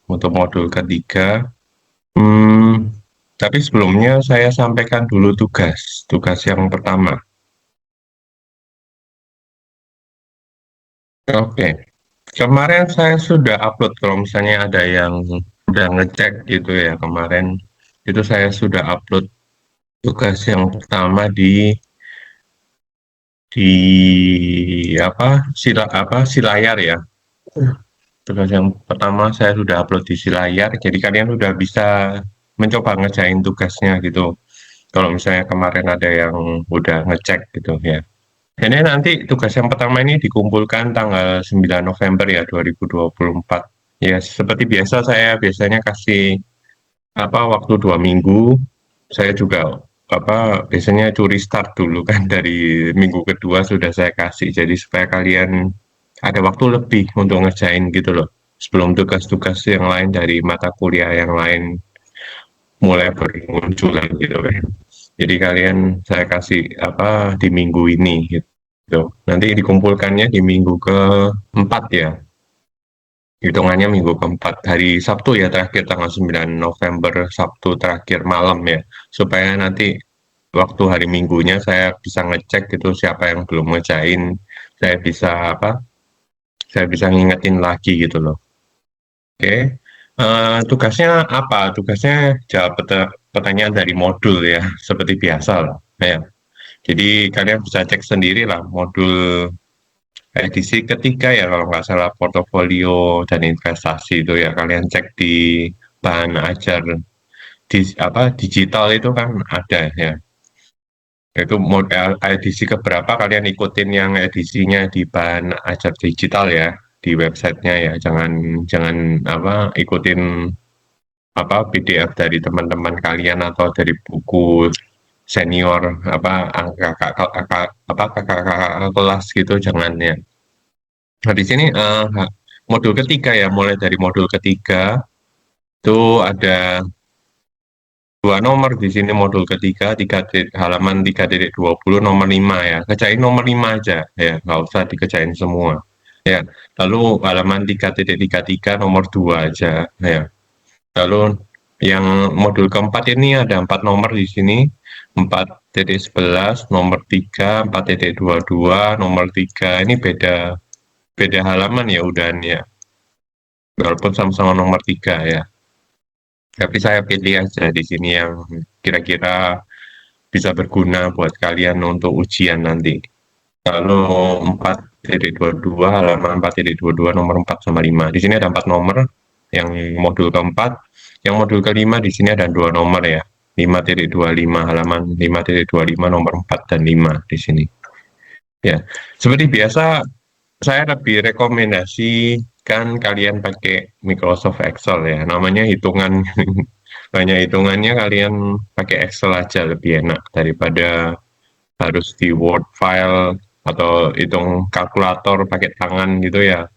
untuk modul ketiga. Hmm, tapi sebelumnya saya sampaikan dulu tugas yang pertama. Oke, kemarin saya sudah upload kalau misalnya ada yang udah ngecek gitu ya kemarin itu saya sudah upload tugas yang pertama di silayar ya. Tugas yang pertama saya sudah upload di silayar, jadi kalian sudah bisa mencoba ngerjain tugasnya gitu. Kalau misalnya kemarin ada yang udah ngecek gitu ya. Ini nanti tugas yang pertama ini dikumpulkan tanggal 9 November ya 2024. Ya, seperti biasa saya biasanya kasih waktu 2 minggu. Saya juga biasanya curi start dulu kan dari minggu kedua sudah saya kasih. Jadi supaya kalian ada waktu lebih untuk ngerjain gitu loh. Sebelum tugas-tugas yang lain dari mata kuliah yang lain mulai bermunculan gitu kan. Jadi kalian saya kasih di minggu ini gitu. Nanti dikumpulkannya di minggu keempat ya. Hitungannya minggu keempat. Hari Sabtu ya terakhir tanggal 9 November Sabtu terakhir malam ya. Supaya nanti waktu hari Minggunya saya bisa ngecek gitu siapa yang belum ngejain. Saya bisa saya bisa ngingetin lagi gitu loh. Oke. Tugasnya apa? Tugasnya jawab pertanyaan dari modul ya, seperti biasa lah. Ya. Jadi kalian bisa cek sendiri lah modul edisi ketiga ya kalau nggak salah portofolio dan investasi itu ya kalian cek di bahan ajar di digital itu kan ada ya. Itu model edisi keberapa kalian ikutin yang edisinya di bahan ajar digital ya di websitenya ya. Jangan jangan ikutin PDF dari teman-teman kalian atau dari buku senior kakak kelas gitu jangan ya. Nah, di sini modul ketiga ya, mulai dari modul ketiga itu ada dua nomor di sini modul ketiga, halaman 3.20 nomor 5 ya. Kerjain nomor 5 aja ya, nggak usah dikerjain semua. Ya, lalu halaman 3.33 nomor 2 aja ya. Lalu yang modul keempat ini ada 4 nomor di sini, 4.11 nomor 3, 4.22 nomor 3 ini beda beda halaman ya udah ya. Walaupun sama-sama nomor 3 ya. Tapi saya pilih aja di sini yang kira-kira bisa berguna buat kalian untuk ujian nanti. Lalu 4.22 halaman 4.22 nomor 4 sama 5. Di sini ada 4 nomor yang modul keempat. Yang modul kelima di sini ada 2 nomor ya. 5.25 halaman 5.25 nomor 4 dan 5 di sini. Ya, seperti biasa saya lebih rekomendasikan kalian pakai Microsoft Excel ya. Namanya hitungan banyak hitungannya kalian pakai Excel aja lebih enak daripada harus di Word file atau hitung kalkulator pakai tangan gitu ya.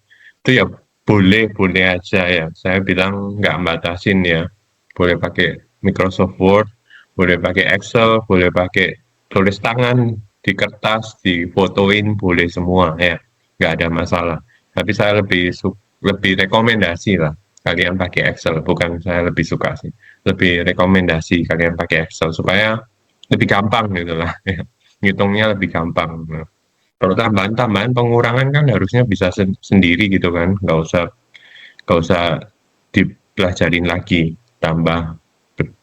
Itu ya boleh aja ya. Saya bilang nggak batasin ya. Boleh pakai Microsoft Word, boleh pakai Excel, boleh pakai tulis tangan di kertas, difotoin, boleh semua ya. Nggak ada masalah. Tapi saya lebih rekomendasi lah kalian pakai Excel. Bukan saya lebih suka sih. Lebih rekomendasi kalian pakai Excel supaya lebih gampang gitu lah. Ngitungnya lebih gampang. Nah, kalau tambahan-tambahan pengurangan kan harusnya bisa sendiri gitu kan, nggak usah dipelajarin lagi, tambah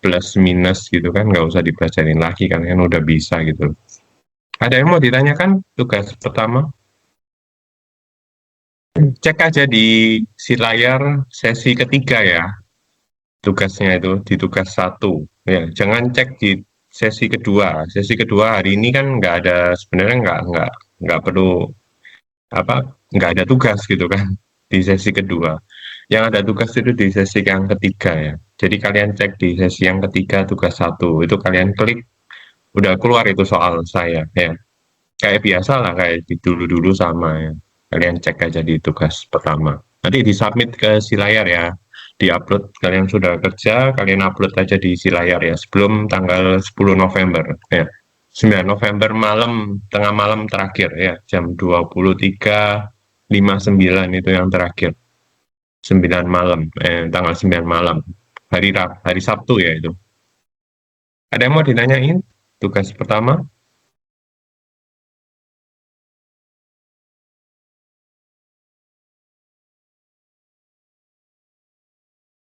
plus minus gitu kan, nggak usah dipelajarin lagi kan, kan udah bisa gitu. Ada yang mau ditanyakan tugas pertama? Cek aja di si layar sesi ketiga ya, tugasnya itu di tugas satu. Ya, jangan cek di sesi kedua. Sesi kedua hari ini kan nggak ada sebenarnya nggak perlu apa nggak ada tugas gitu kan di sesi kedua. Yang ada tugas itu di sesi yang ketiga ya. Jadi kalian cek di sesi yang ketiga tugas satu itu kalian klik udah keluar itu soal saya ya. Kayak biasa lah kayak di dulu-dulu sama ya. Kalian cek aja di tugas pertama. Nanti disubmit ke si layar ya. Di-upload kalian sudah kerja, kalian upload aja di si layar ya sebelum tanggal 10 November ya. 9 November malam, tengah malam terakhir ya, jam 23.59 itu yang terakhir. 9 malam, tanggal 9 malam. Hari Sabtu ya itu. Ada yang mau ditanyain? Tugas pertama?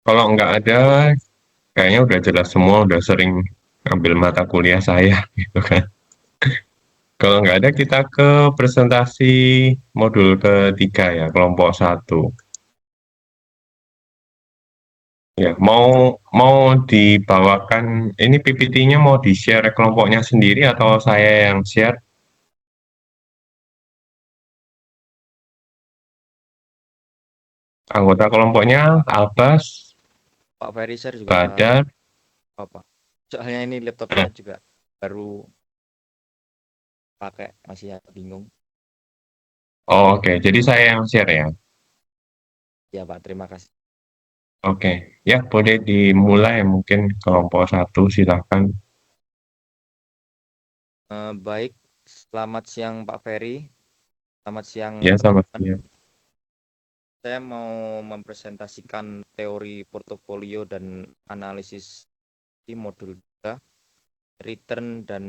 Kalau nggak ada, kayaknya udah jelas semua, udah sering ambil mata kuliah saya, gitu kan. Kalau nggak ada, kita ke presentasi modul ketiga ya, kelompok satu. Ya, mau mau dibawakan ini PPT-nya mau di-share kelompoknya sendiri atau saya yang share? Anggota kelompoknya Albas, Pak Ferry share juga Badar. apa? Soalnya ini laptopnya Nah, juga baru pakai, masih agak bingung. oh, oke, jadi saya yang share ya. Ya Pak, terima kasih. Oke, ya boleh dimulai mungkin kelompok satu silakan. Baik, selamat siang Pak Ferry. Selamat siang Ya, selamat teman-teman. siang. Saya mau mempresentasikan teori portofolio dan analisis di modul 2, return dan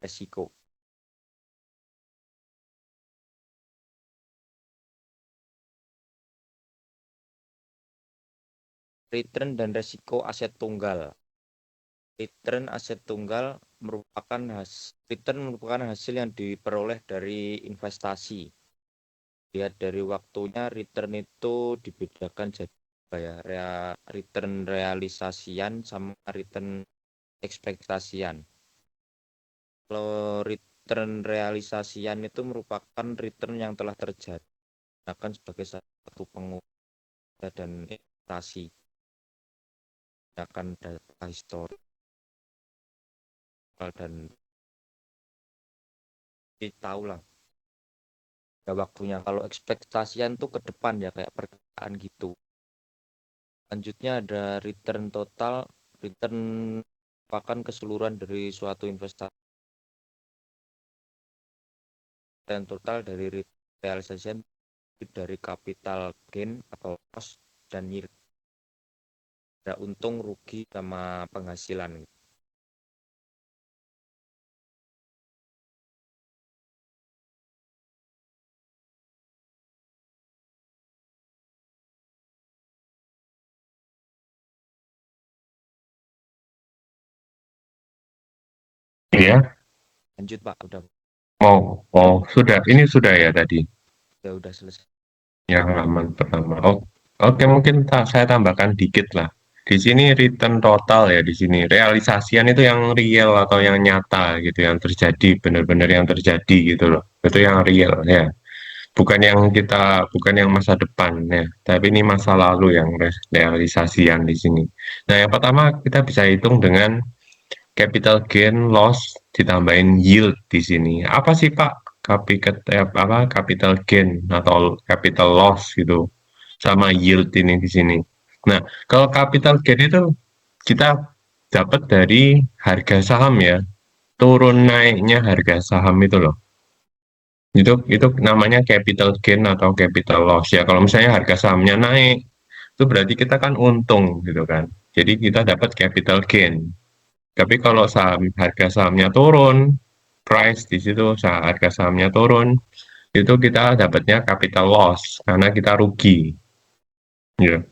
resiko. Return dan resiko aset tunggal. Return merupakan hasil yang diperoleh dari investasi. Lihat dari waktunya, return itu dibedakan jadi apa ya? Return realisasian sama return ekspektasian. Kalau return realisasian itu merupakan return yang telah terjadi, akan sebagai satu pengusaha dan investasi, akan data historis dan tahu lah ya waktunya. Kalau ekspektasian tuh ke depan ya, kayak perkiraan gitu. Selanjutnya ada return total. Return merupakan keseluruhan dari suatu investasi, dan total dari realization dari capital gain atau loss dan yield. Ada untung, rugi, sama penghasilan. Iya, Lanjut Pak, udah mau mau sudah ini sudah ya tadi udah selesai. yang halaman pertama. Oh, oke mungkin saya tambahkan dikit lah. Di sini return total ya di sini. Realisasian itu yang real atau yang nyata gitu, yang terjadi benar-benar yang terjadi gitu loh. Itu yang real ya. Bukan yang masa depan ya, tapi ini masa lalu yang realisasian di sini. Nah, yang pertama kita bisa hitung dengan capital gain loss ditambahin yield di sini. Apa sih Pak capital gain atau capital loss gitu sama yield ini di sini. Nah, kalau capital gain itu kita dapat dari harga saham ya, turun naiknya harga saham itu loh. Itu namanya capital gain atau capital loss ya. Kalau misalnya harga sahamnya naik, itu berarti kita kan untung gitu kan. Jadi kita dapat capital gain. Tapi kalau harga sahamnya turun, price di situ harga sahamnya turun, itu kita dapatnya capital loss karena kita rugi. Ya.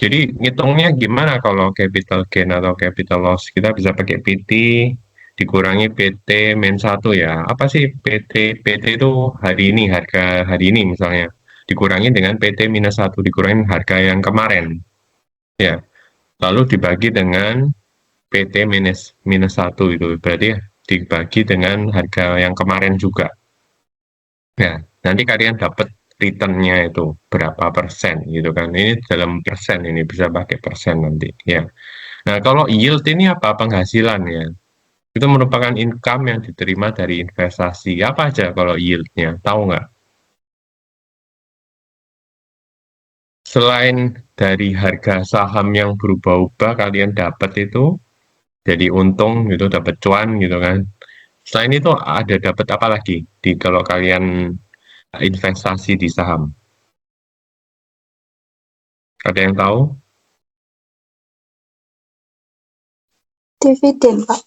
Jadi ngitungnya gimana kalau capital gain atau capital loss? Kita bisa pakai PT dikurangi PT min satu ya. Apa sih PT? PT itu hari ini, harga hari ini misalnya. Dikurangi dengan PT minus satu, dikurangi harga yang kemarin. Ya. Lalu dibagi dengan PT minus satu itu. Berarti dibagi dengan harga yang kemarin juga. Ya, nanti kalian dapat returnnya itu berapa persen gitu kan. Ini dalam persen, ini bisa pakai persen nanti ya. Nah, kalau yield ini apa? Penghasilan ya. Itu merupakan income yang diterima dari investasi. Apa aja kalau yieldnya? Tahu nggak? Selain dari harga saham yang berubah-ubah, kalian dapat itu jadi untung gitu, dapat cuan gitu kan. Selain itu ada dapat apa lagi di kalau kalian investasi di saham? Ada yang tahu? Dividen, Pak.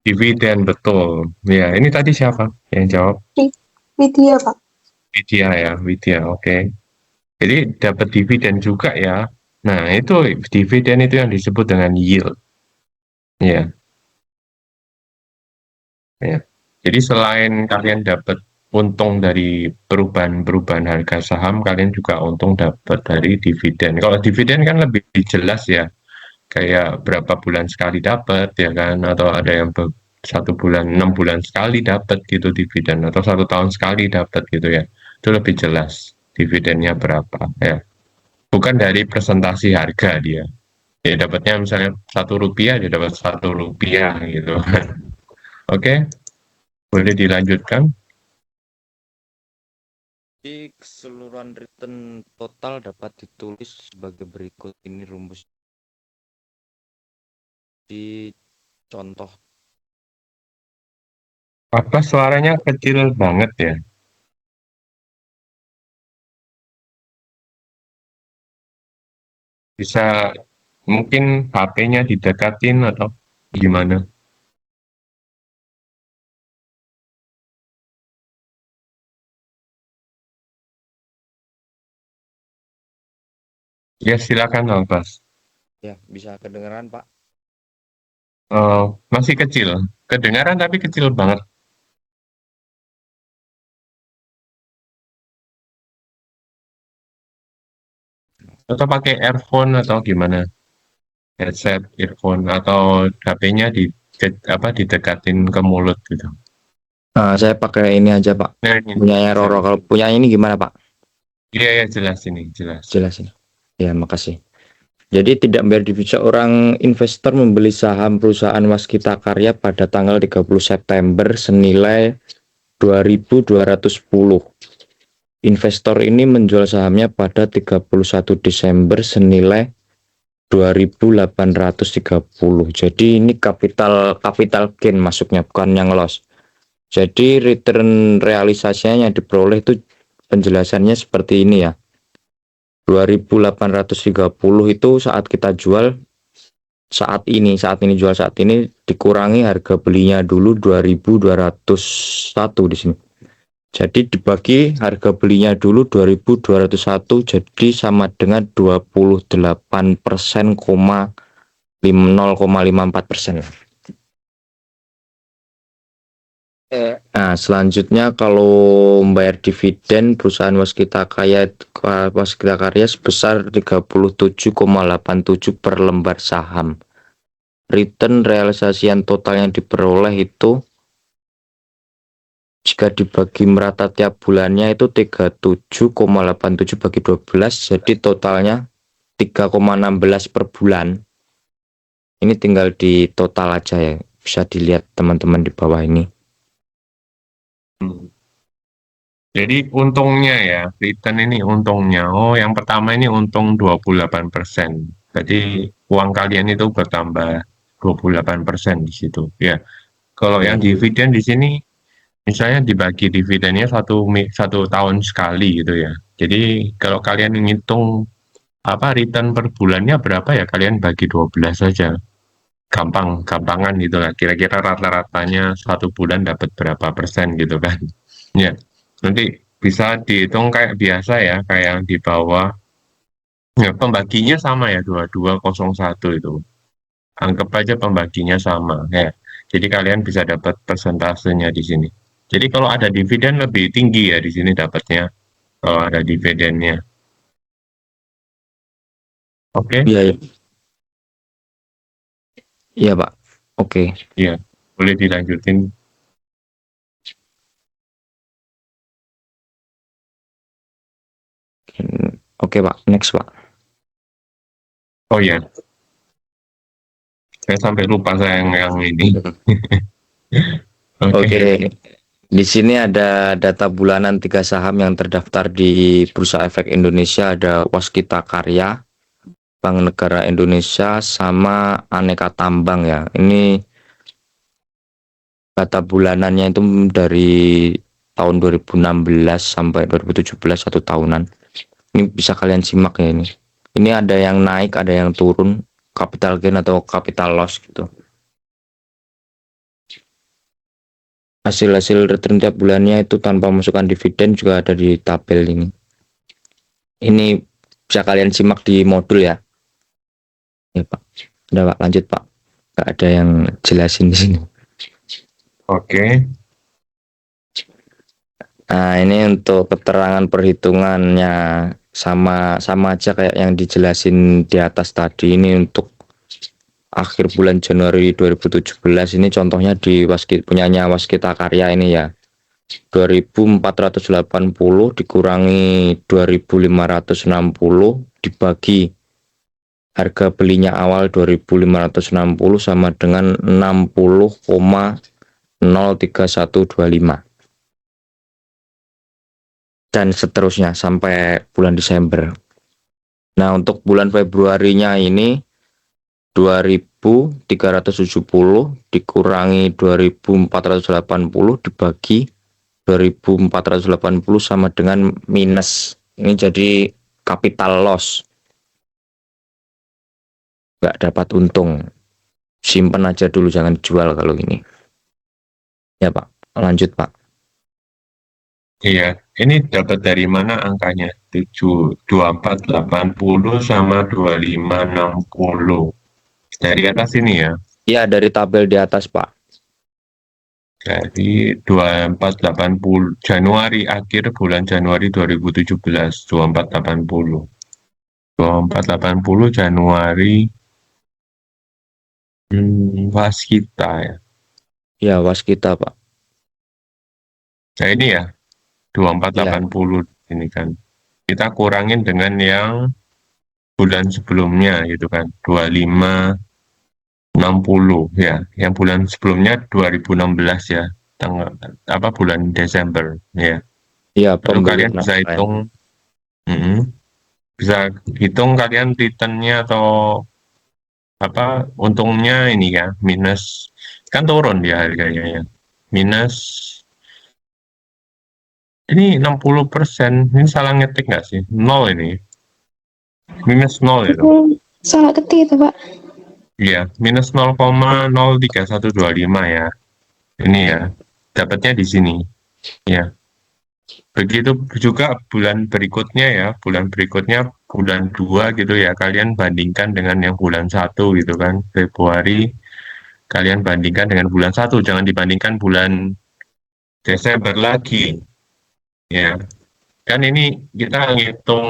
Dividen, betul. Ya, ini tadi siapa yang jawab? Widya, Pak. Widya ya, Widya, oke. Jadi dapat dividen juga ya. Nah, itu dividen itu yang disebut dengan yield. Ya, ya. Jadi selain kalian dapat untung dari perubahan-perubahan harga saham, kalian juga untung dapat dari dividen. Kalau dividen kan lebih jelas ya, kayak berapa bulan sekali dapat ya kan, atau ada yang 1 bulan, 6 bulan sekali dapat gitu dividen, atau 1 tahun sekali dapat gitu ya. Itu lebih jelas dividennya berapa ya. Bukan dari presentasi harga dia. Ya dapatnya misalnya Rp1, dia dapat Rp1 gitu. Oke, boleh dilanjutkan. Jadi keseluruhan return total dapat ditulis sebagai berikut. Ini rumus di contoh. Apa suaranya kecil banget ya? Bisa mungkin HP-nya didekatin atau gimana? Ya silakan Albas. Ya, bisa kedengeran, Pak. Masih kecil, kedengaran tapi kecil banget. Atau pakai earphone atau gimana? Headset, earphone atau HP-nya apa didekatin ke mulut gitu. Saya pakai ini aja, Pak. Nah, ini Punyanya bisa. Roro. Kalau punya ini gimana, Pak? Iya ya jelas ini, jelas. Jelas ini. Ya, makasih. Jadi tidak membayar dividen, seorang investor membeli saham perusahaan Waskita Karya pada tanggal 30 September senilai 2.210. Investor ini menjual sahamnya pada 31 Desember senilai 2.830. Jadi ini capital gain masuknya, bukan yang loss. Jadi return realisasinya yang diperoleh itu penjelasannya seperti ini ya. 2.830 itu saat kita jual saat ini jual saat ini dikurangi harga belinya dulu 2.201 di sini. Jadi dibagi harga belinya dulu 2.201, jadi sama dengan 28%, 0,54%. Nah, selanjutnya kalau membayar dividen perusahaan Waskita Karya sebesar 37,87 per lembar saham. Return realisasian total yang diperoleh itu jika dibagi merata tiap bulannya itu 37,87 bagi 12, jadi totalnya 3,16 per bulan. Ini tinggal di total aja ya, bisa dilihat teman-teman di bawah ini. Jadi untungnya ya, return ini untungnya. Oh, yang pertama ini untung 28%. Jadi uang kalian itu bertambah 28% di situ. Ya, kalau yang dividen di sini misalnya dibagi dividennya satu tahun sekali gitu ya. Jadi kalau kalian menghitung apa return per bulannya berapa ya, kalian bagi 12 saja. Gampangan gitu lah. Kira-kira rata-ratanya 1 bulan dapat berapa persen gitu kan. Ya, nanti bisa dihitung kayak biasa ya, kayak yang di bawah. Ya, pembaginya sama ya, 2201 itu. Anggap aja pembaginya sama ya. Jadi kalian bisa dapat persentasenya di sini. Jadi kalau ada dividen lebih tinggi ya di sini dapatnya kalau ada dividennya. Oke? Iya, iya. Iya, Pak. Oke. Iya, boleh dilanjutin. Oke, Pak. Next, Pak. Oh ya, saya sampai lupa saya yang ini. Oke. Oke. Di sini ada data bulanan 3 saham yang terdaftar di Bursa Efek Indonesia. Ada Waskita Karya, Bank Negara Indonesia, sama Aneka Tambang ya. Ini data bulanannya itu dari tahun 2016 sampai 2017, 1 tahunan. Ini bisa kalian simak ya ini. Ini ada yang naik, ada yang turun, capital gain atau capital loss gitu. Hasil-hasil return tiap bulannya itu tanpa masukkan dividen juga ada di tabel ini. Ini bisa kalian simak di modul ya. Ya Pak. Udah Pak, lanjut Pak. Gak ada yang jelasin di sini. Oke. Nah, ini untuk keterangan perhitungannya sama aja kayak yang dijelasin di atas tadi. Ini untuk akhir bulan Januari 2017, ini contohnya di punyanya Waskita Karya ini ya. 2480 dikurangi 2560 dibagi harga belinya awal 2560 sama dengan 60,03125 dan seterusnya sampai bulan Desember. Nah, untuk bulan Februarinya ini 2370 dikurangi 2480 dibagi 2480 sama dengan minus. Ini jadi capital loss. Nggak dapat untung. Simpen aja dulu, jangan jual kalau ini. Ya Pak, lanjut Pak. Iya, ini dapat dari mana angkanya? 2480 sama 2560. Dari atas ini ya. Ya, dari tabel di atas Pak. Dari 2480 Januari, akhir bulan Januari 2017, 2480. 2480 Januari, Waskita ya. Ya, Waskita Pak. Nah ini ya, Ya, 2480 ini kan. Kita kurangin dengan yang bulan sebelumnya gitu kan, 2560 ya. Yang bulan sebelumnya 2016 ya, tanggal apa bulan Desember ya. ya Lalu pembelian kalian bisa offline. hitung, bisa hitung kalian returnnya atau apa untungnya ini ya, minus kan turun dia harganya ya, minus ini 60%. Ini salah ngetik nggak sih? Nol ini, minus nol itu. Salah ketik itu Pak. Iya, minus 0,03125 ya. Ini ya, dapatnya di sini. Ya, begitu juga bulan berikutnya ya, bulan 2 gitu ya. Kalian bandingkan dengan yang bulan 1 gitu kan, Februari. Kalian bandingkan dengan bulan 1, jangan dibandingkan bulan Desember lagi. Ya, kan ini kita ngitung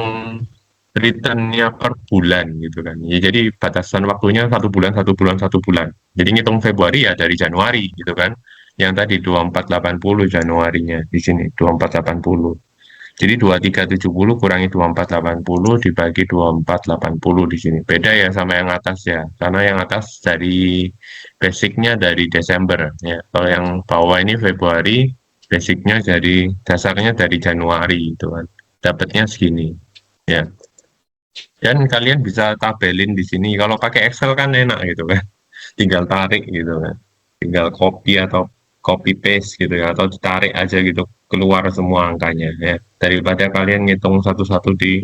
returnnya per bulan gitu kan. Ya, jadi batasan waktunya 1 bulan, 1 bulan, 1 bulan. Jadi ngitung Februari ya dari Januari gitu kan. Yang tadi 2480 Januarinya di sini 2480. Jadi 2370 kurangi 2480 dibagi 2480 di sini. Beda ya sama yang atas ya. Karena yang atas dari basicnya dari Desember ya. Kalau yang bawah ini Februari, basicnya dari dasarnya dari Januari gitu kan. Dapatnya segini ya. Dan kalian bisa tabelin di sini. Kalau pakai Excel kan enak gitu kan. Tinggal tarik gitu kan. Tinggal copy atau copy paste gitu ya. Atau ditarik aja gitu keluar semua angkanya ya. Daripada kalian ngitung satu-satu di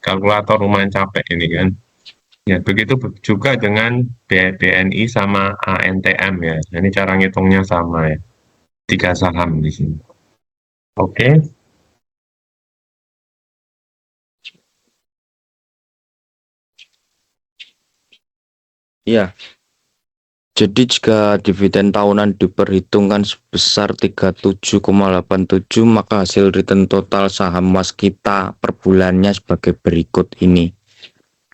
kalkulator lumayan capek ini kan. Ya, begitu juga dengan BNI sama ANTM ya. Ini cara ngitungnya sama ya. 3 saham di sini. Oke. Ya, jadi jika dividen tahunan diperhitungkan sebesar 37,87, maka hasil return total saham Waskita per bulannya sebagai berikut ini.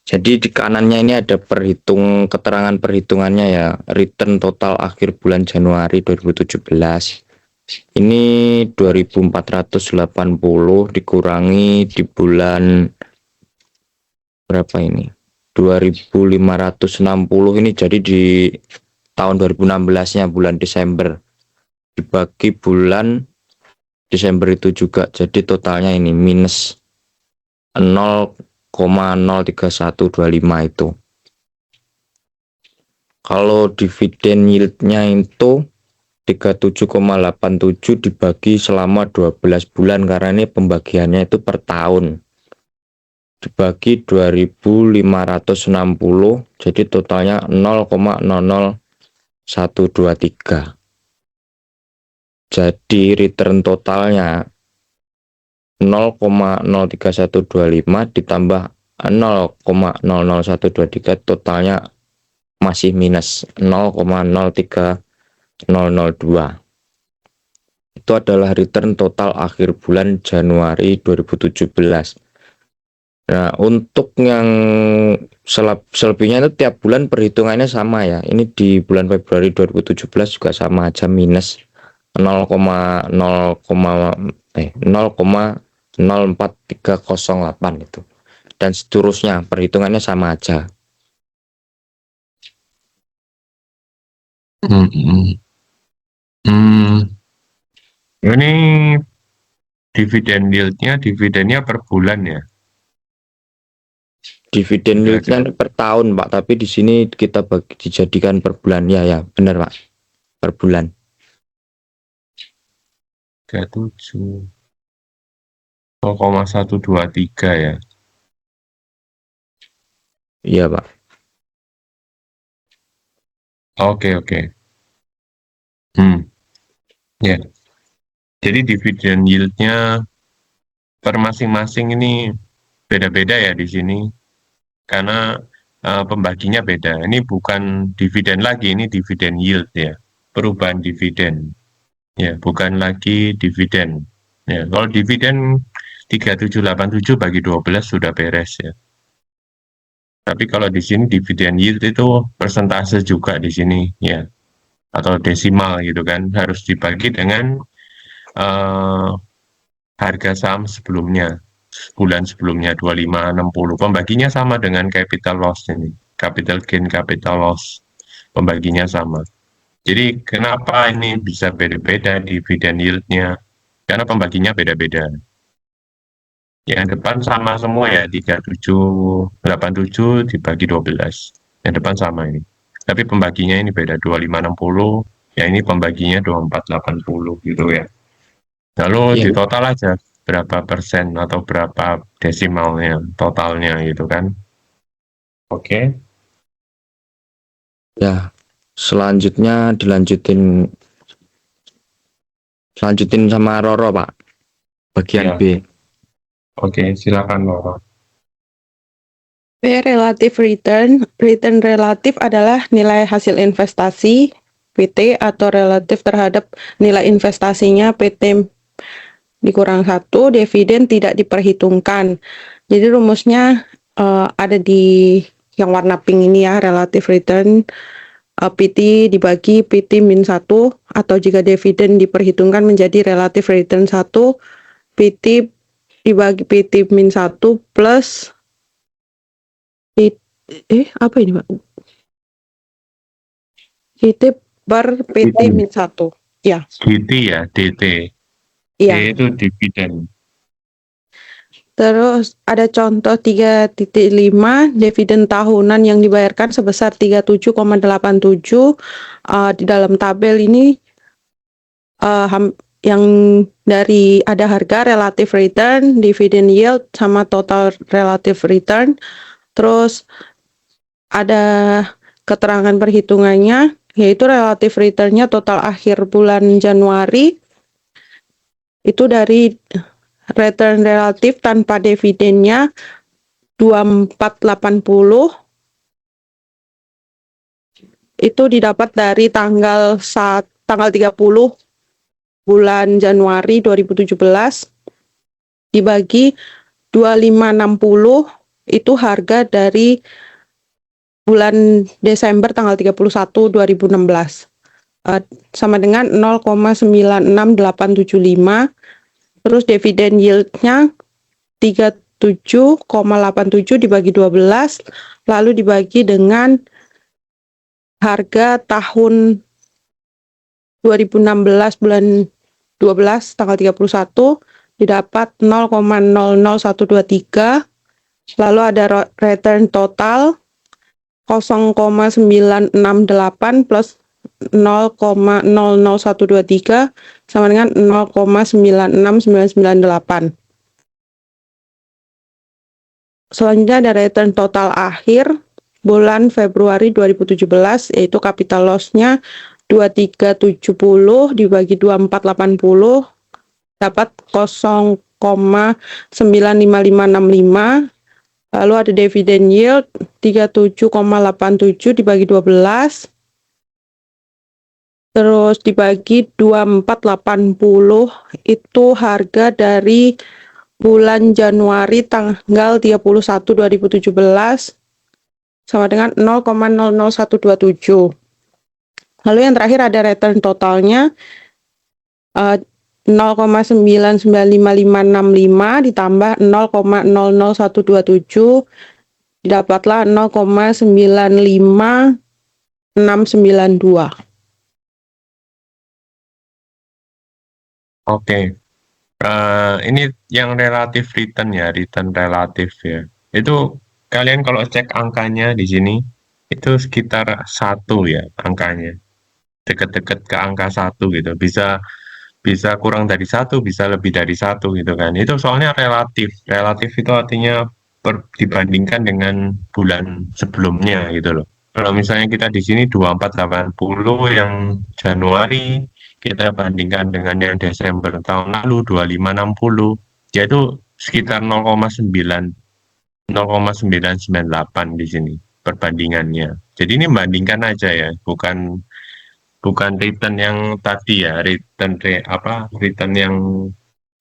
Jadi di kanannya ini ada keterangan perhitungannya ya, return total akhir bulan Januari 2017. Ini 2480 dikurangi di bulan berapa ini? 2560 ini jadi di tahun 2016-nya bulan Desember dibagi bulan Desember itu juga, jadi totalnya ini minus 0,03125 itu. Kalau dividen yieldnya itu 37,87 dibagi selama 12 bulan karena ini pembagiannya itu per tahun. dibagi 2560, jadi totalnya 0,00123. Jadi return totalnya 0,03125 ditambah 0,00123, totalnya masih minus 0,03002. Itu adalah return total akhir bulan Januari 2017. Nah, untuk yang selebihnya itu tiap bulan perhitungannya sama ya. Ini di bulan Februari 2017 juga sama aja, minus 0,04308 itu. Dan seterusnya perhitungannya sama aja. Ini dividennya per bulan ya. Dividen yieldnya per tahun Pak, tapi di sini kita dijadikan per bulan. Ya benar Pak, per bulan. 37 0,123 ya. Iya Pak. Oke. Ya. Jadi dividen yieldnya per masing-masing ini beda-beda ya di sini. Karena pembaginya beda. Ini bukan dividen lagi, ini dividen yield ya. Perubahan dividen. Ya, bukan lagi dividen. Ya, kalau dividen 3787 bagi 12 sudah beres ya. Tapi kalau di sini dividen yield itu persentase juga di sini ya. Atau desimal gitu kan, harus dibagi dengan harga saham sebelumnya. Bulan sebelumnya 2560, pembaginya sama dengan capital loss ini, capital gain, capital loss, pembaginya sama. Jadi kenapa ini bisa beda-beda dividen yieldnya? Karena pembaginya beda-beda. Yang depan sama semua ya, 3787 dibagi 12. Yang depan sama ini. Tapi pembaginya ini beda, 2560, ya ini pembaginya 2480 gitu ya. Lalu di total aja berapa persen atau berapa desimalnya totalnya gitu kan. Oke. Ya, selanjutnya dilanjutin sama Roro Pak, bagian Ya. B. Oke, silakan Roro. B. Relative return. Return relatif adalah nilai hasil investasi PT atau relatif terhadap nilai investasinya PT dikurang 1, dividen tidak diperhitungkan. Jadi rumusnya ada di yang warna pink ini ya, relative return. PT dibagi PT min 1, atau jika dividen diperhitungkan menjadi relative return 1, PT dibagi PT min 1 plus apa ini Pak? PT per PT min 1. Ya. DT ya, DT. Iya. D itu dividen. Terus ada contoh 3.5, dividen tahunan yang dibayarkan sebesar 37,87. Di dalam tabel ini yang dari ada harga, relative return, dividend yield, sama total relative return. Terus ada keterangan perhitungannya, yaitu relative return-nya total akhir bulan Januari itu dari return relatif tanpa dividennya 2480, itu didapat dari tanggal 30 bulan Januari 2017 dibagi 2560, itu harga dari bulan Desember tanggal 31 2016, sama dengan 0,96875. Terus dividen yield-nya 37,87 dibagi 12, lalu dibagi dengan harga tahun 2016 bulan 12 tanggal 31, didapat 0,00123. Lalu ada return total 0,968 plus 0,00123 sama dengan 0,96998. Selanjutnya ada return total akhir bulan Februari 2017, yaitu capital loss-nya 2370 dibagi 2480 dapat 0,95565. Lalu ada dividen yield 37,87 dibagi 12. Terus dibagi 2480 itu harga dari bulan Januari tanggal 31 2017 sama dengan 0,00127. Lalu yang terakhir ada return totalnya 0,9955565 ditambah 0,00127 didapatlah 0,95692. Oke. Ini yang relatif return ya, return relatif ya. Itu kalian kalau cek angkanya di sini itu sekitar 1 ya angkanya. Deket-deket ke angka 1 gitu. Bisa bisa kurang dari 1, bisa lebih dari 1 gitu kan. Itu soalnya relatif. Relatif itu artinya dibandingkan dengan bulan sebelumnya gitu loh. Kalau misalnya kita di sini 2480 yang Januari, kita bandingkan dengan yang Desember tahun lalu 2560, yaitu sekitar 0,998 di sini perbandingannya. Jadi ini membandingkan aja ya, bukan bukan return yang tadi ya, return yang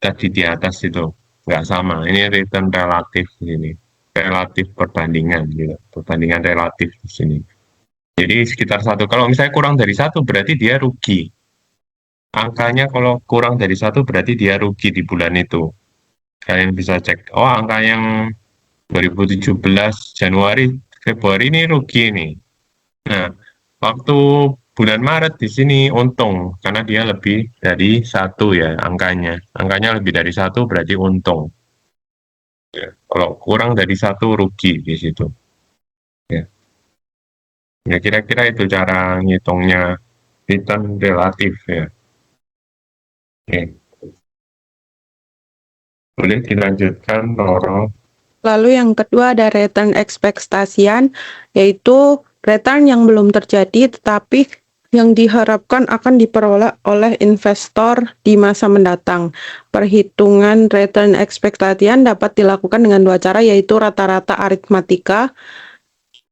tadi di atas itu nggak sama. Ini return relatif di sini, relatif perbandingan gitu, perbandingan relatif di sini. Jadi sekitar 1. Kalau misalnya kurang dari 1 berarti dia rugi. Angkanya kalau kurang dari 1 berarti dia rugi di bulan itu. Kalian bisa cek, oh angka yang 2017 Januari Februari ini rugi nih. Nah, waktu bulan Maret di sini untung karena dia lebih dari 1 ya angkanya. Angkanya lebih dari 1 berarti untung. Ya, kalau kurang dari 1 rugi di situ. Ya, ya kira-kira itu cara ngitungnya return relatif ya. Oke, boleh dilanjutkan, Roro. Lalu yang kedua ada return ekspektasian, yaitu return yang belum terjadi tetapi yang diharapkan akan diperoleh oleh investor di masa mendatang. Perhitungan return ekspektasian dapat dilakukan dengan dua cara, yaitu rata-rata aritmatika,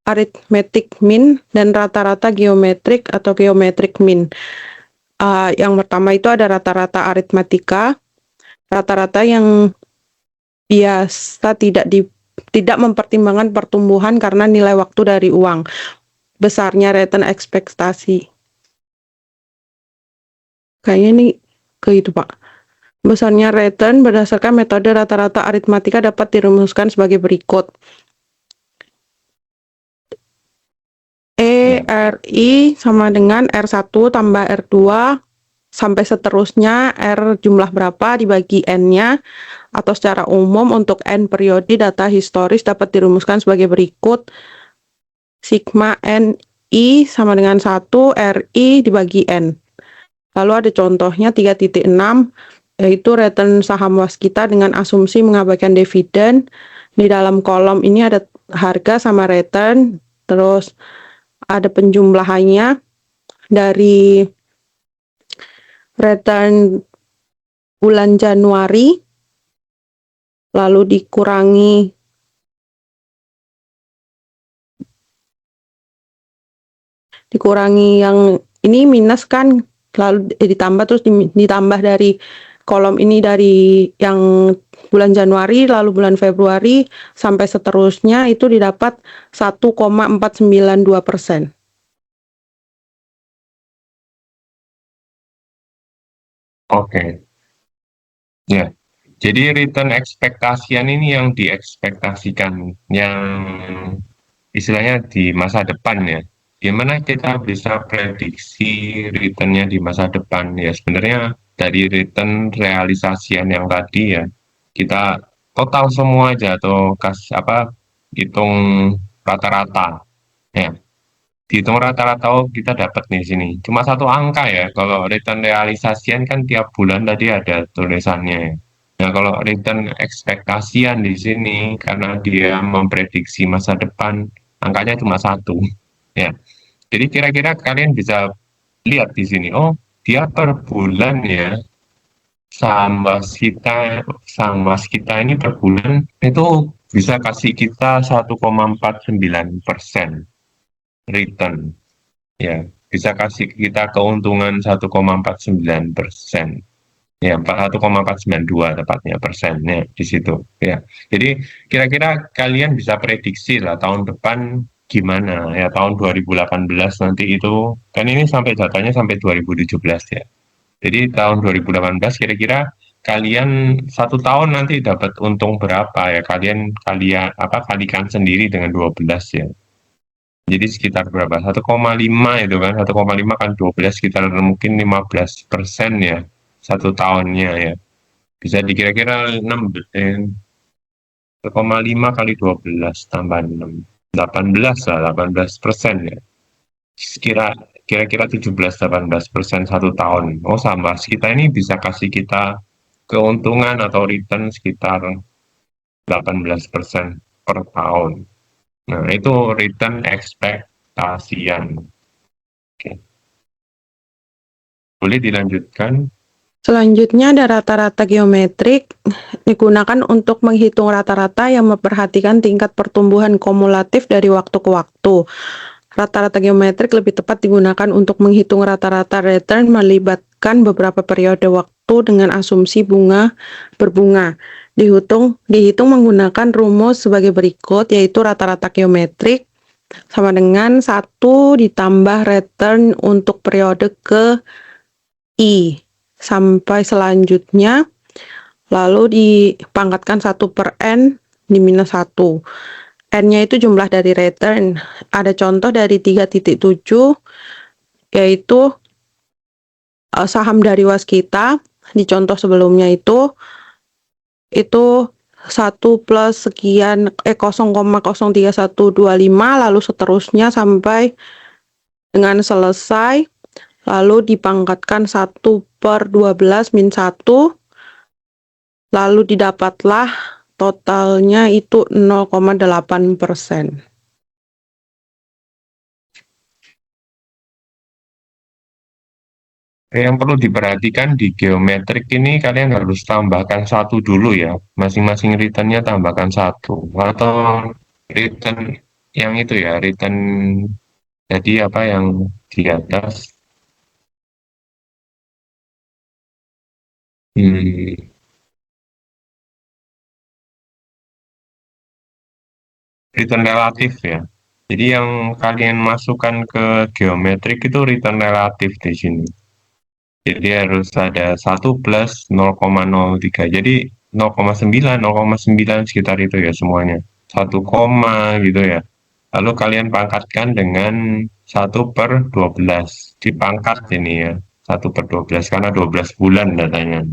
arithmetic mean, dan rata-rata geometrik atau geometric mean. Yang pertama itu ada rata-rata aritmatika, rata-rata yang biasa tidak mempertimbangkan pertumbuhan karena nilai waktu dari uang. Besarnya return ekspektasi. Kayaknya ini ke itu, Pak. Besarnya return berdasarkan metode rata-rata aritmatika dapat dirumuskan sebagai berikut. RI sama dengan R1 tambah R2 sampai seterusnya R jumlah berapa dibagi N-nya, atau secara umum untuk N periode data historis dapat dirumuskan sebagai berikut. Sigma NI sama dengan 1 RI dibagi N. Lalu ada contohnya 3.6, yaitu return saham waskita dengan asumsi mengabaikan dividen. Di dalam kolom ini ada harga sama return, terus ada penjumlahannya dari return bulan Januari, lalu dikurangi yang ini minus kan, lalu ditambah, terus ditambah dari kolom ini dari yang bulan Januari, lalu bulan Februari, sampai seterusnya itu didapat 1,492%. Oke. Ya. Jadi return ekspektasian ini yang diekspektasikan, yang istilahnya di masa depan ya. Gimana kita bisa prediksi returnnya di masa depan ya? Sebenarnya dari return realisasian yang tadi ya, kita total semua aja atau hitung rata-rata ya. Dihitung rata-rata, oh kita dapat nih sini. Cuma satu angka ya. Kalau return realisasian kan tiap bulan tadi ada tulisannya ya. Nah, kalau return ekspektasian di sini karena dia memprediksi masa depan, angkanya cuma satu. Ya, jadi kira-kira kalian bisa lihat di sini, oh dia per bulan ya saham was kita ini per bulan itu bisa kasih kita 1,49% return, ya bisa kasih kita keuntungan 1,49%. Ya, 1,492 tepatnya persennya di situ. Ya, jadi kira-kira kalian bisa prediksi lah tahun depan gimana ya, tahun 2018 nanti itu kan ini sampai datanya sampai 2017 ya. Jadi tahun 2018 kira-kira kalian 1 tahun nanti dapat untung berapa ya, kalian apa kalikan sendiri dengan 12 ya. Jadi sekitar berapa? 1,5 itu kan, 1,5 kan 12 sekitar mungkin 15% ya 1 tahunnya ya. Bisa dikira-kira 1,5 kali 12 tambah 6. 18 lah, 18% ya. Kira-kira 17-18% 1 tahun. Oh, sama. Kita ini bisa kasih kita keuntungan atau return sekitar 18% per tahun. Nah, itu return ekspektasian. Oke. Boleh dilanjutkan? Selanjutnya ada rata-rata geometrik, digunakan untuk menghitung rata-rata yang memperhatikan tingkat pertumbuhan kumulatif dari waktu ke waktu. Rata-rata geometrik lebih tepat digunakan untuk menghitung rata-rata return melibatkan beberapa periode waktu dengan asumsi bunga berbunga. Dihitung menggunakan rumus sebagai berikut, yaitu rata-rata geometrik sama dengan 1 ditambah return untuk periode ke I sampai selanjutnya, lalu dipangkatkan 1 per N di minus 1. N-nya itu jumlah dari return. Ada contoh dari 3.7, yaitu saham dari waskita. Di contoh sebelumnya itu 1 plus sekian 0,03125, lalu seterusnya sampai dengan selesai, lalu dipangkatkan 1 per 12 min 1, lalu didapatlah totalnya itu 0,8%. Yang perlu diperhatikan di geometrik ini kalian harus tambahkan 1 dulu ya. Masing-masing returnnya tambahkan 1. Atau return yang itu ya, return jadi apa yang di atas. Return relatif ya. Jadi yang kalian masukkan ke geometrik itu return relatif di sini. Jadi harus ada 1 plus 0,03. Jadi 0,9, 0,9 sekitar itu ya semuanya. 1 koma gitu ya. Lalu kalian pangkatkan dengan 1 per 12. Dipangkat ini ya. 1 per 12 karena 12 bulan datanya.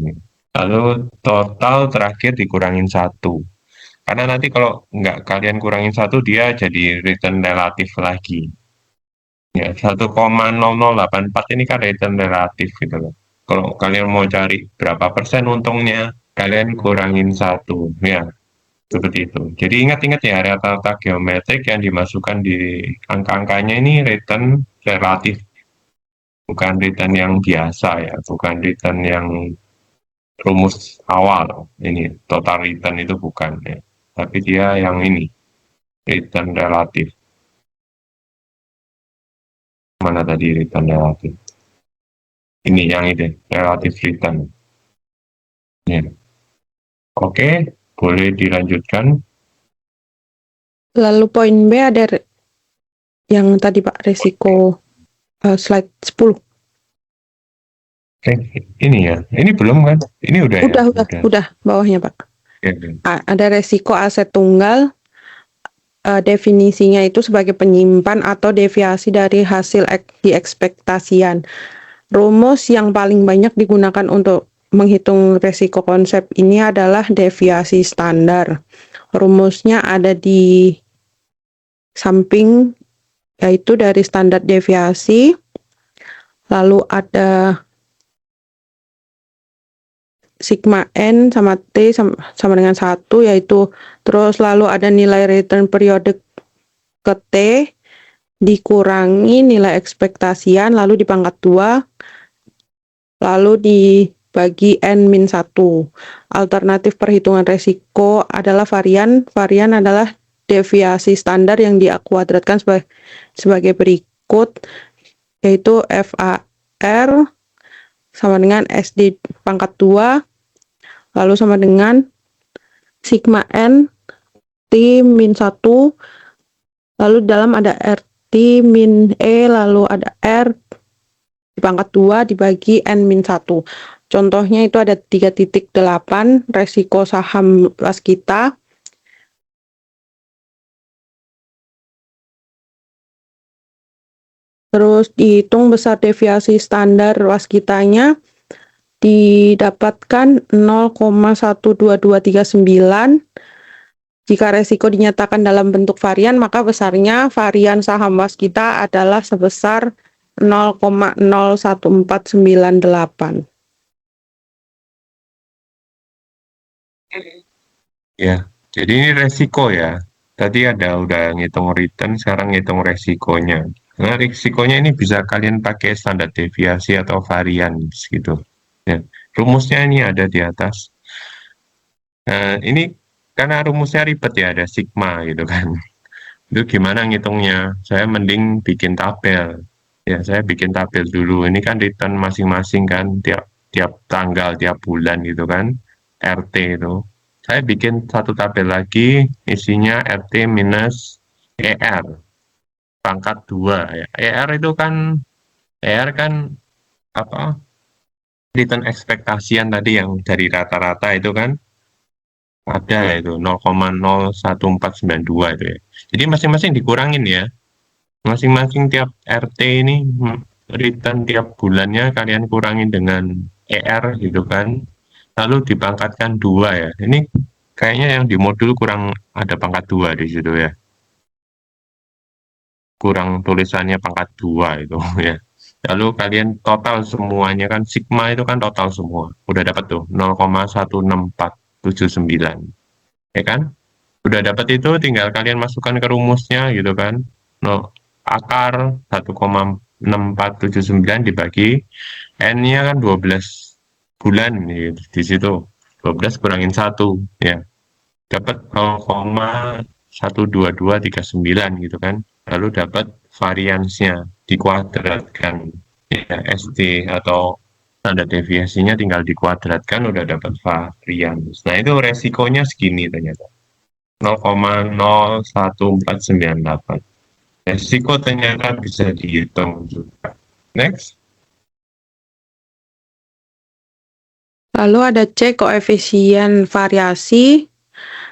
Lalu total terakhir dikurangin 1. Karena nanti kalau nggak kalian kurangin 1, dia jadi return relatif lagi. Ya, 1,0084 ini kan return relatif gitu loh. Kalau kalian mau cari berapa persen untungnya, kalian kurangin 1. Ya, seperti itu. Jadi ingat-ingat ya, rata-rata geometrik yang dimasukkan di angka-angkanya ini return relatif. Bukan return yang biasa ya, bukan return yang rumus awal. Ini total return itu bukan ya. Tapi dia yang ini, return relatif. Mana tadi return relatif? Ini yang ini, relatif return. Ya. Oke, boleh dilanjutkan. Lalu poin B ada yang tadi Pak, resiko slide 10. Ini ya, ini belum kan? Ini udah ya? Udah bawahnya Pak. Ya. Ada resiko aset tunggal, definisinya itu sebagai penyimpan atau deviasi dari hasil diekspektasian. Rumus yang paling banyak digunakan untuk menghitung resiko konsep ini adalah deviasi standar. Rumusnya ada di samping, yaitu dari standar deviasi, lalu ada sigma N sama T sama dengan 1, yaitu terus lalu ada nilai return periode ke T dikurangi nilai ekspektasian lalu dipangkat 2 lalu dibagi N-1. Alternatif perhitungan resiko adalah varian. Varian adalah deviasi standar yang dikuadratkan sebagai berikut, yaitu FAR sama dengan SD pangkat 2 lalu sama dengan sigma N T min 1 lalu dalam ada RT min E lalu ada R di pangkat 2 dibagi N min 1. Contohnya itu ada 3.8 resiko saham waskita. Terus dihitung besar deviasi standar waskitanya didapatkan 0,12239. Jika resiko dinyatakan dalam bentuk varian, maka besarnya varian saham waskita adalah sebesar 0,01498. Ya, jadi ini resiko ya. Tadi udah ngitung return, sekarang ngitung resikonya. Nah, risikonya ini bisa kalian pakai standar deviasi atau varian gitu. Ya, rumusnya ini ada di atas. Nah, ini karena rumusnya ribet ya, ada sigma gitu kan. Itu gimana ngitungnya? Saya mending bikin tabel. Ya, saya bikin tabel dulu. Ini kan return masing-masing kan, tiap tanggal, tiap bulan gitu kan, RT itu. Saya bikin satu tabel lagi, isinya RT minus ER, pangkat 2. Ya. ER kan apa? Return ekspektasian tadi yang dari rata-rata itu kan, ada itu 0,01492 itu ya. Jadi masing-masing dikurangin ya. Masing-masing tiap RT ini return tiap bulannya kalian kurangin dengan ER gitu kan. Lalu dipangkatkan 2 ya. Ini kayaknya yang di modul kurang ada pangkat 2 di situ ya. Kurang tulisannya pangkat 2 itu ya. Lalu kalian total semuanya kan sigma itu kan total semua. Udah dapat tuh 0,16479. Ya kan? Udah dapat itu tinggal kalian masukkan ke rumusnya gitu kan. No, akar 1,6479 dibagi N-nya kan 12 bulan gitu, di situ. 12 kurangin 1 ya. Dapat 0,12239 gitu kan. Lalu dapat variansnya dikuadratkan ya SD atau standar deviasinya tinggal dikuadratkan udah dapat varians. Nah, itu resikonya segini ternyata. 0,01498. Resiko ternyata bisa dihitung juga. Next. Lalu ada C, koefisien variasi,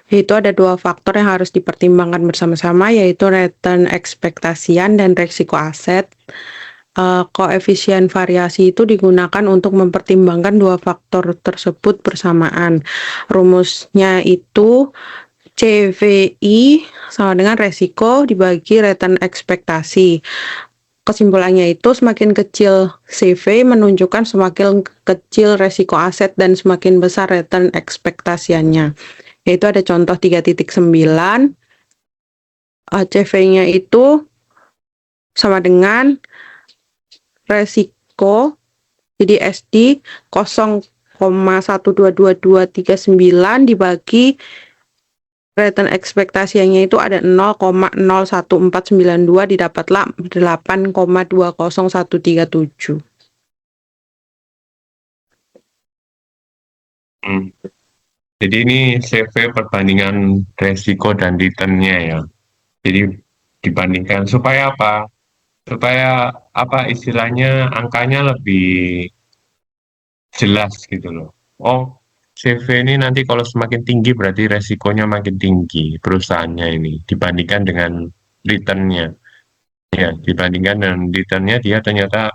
yaitu ada 2 faktor yang harus dipertimbangkan bersama-sama, yaitu return ekspektasian dan resiko aset. Koefisien variasi itu digunakan untuk mempertimbangkan 2 faktor tersebut bersamaan. Rumusnya itu CVI sama dengan resiko dibagi return ekspektasi. Kesimpulannya itu semakin kecil CV menunjukkan semakin kecil resiko aset dan semakin besar return ekspektasiannya. Yaitu ada contoh 3.9, CV-nya itu sama dengan resiko, jadi SD 0,12239 dibagi return ekspektasinya itu ada 0,01492 didapatlah 8,20137. Jadi ini CV perbandingan resiko dan return-nya ya. Jadi dibandingkan supaya apa? Supaya apa istilahnya angkanya lebih jelas gitu loh. Oh, CV ini nanti kalau semakin tinggi berarti resikonya makin tinggi perusahaannya ini dibandingkan dengan return-nya. Ya, dibandingkan dengan return-nya dia ternyata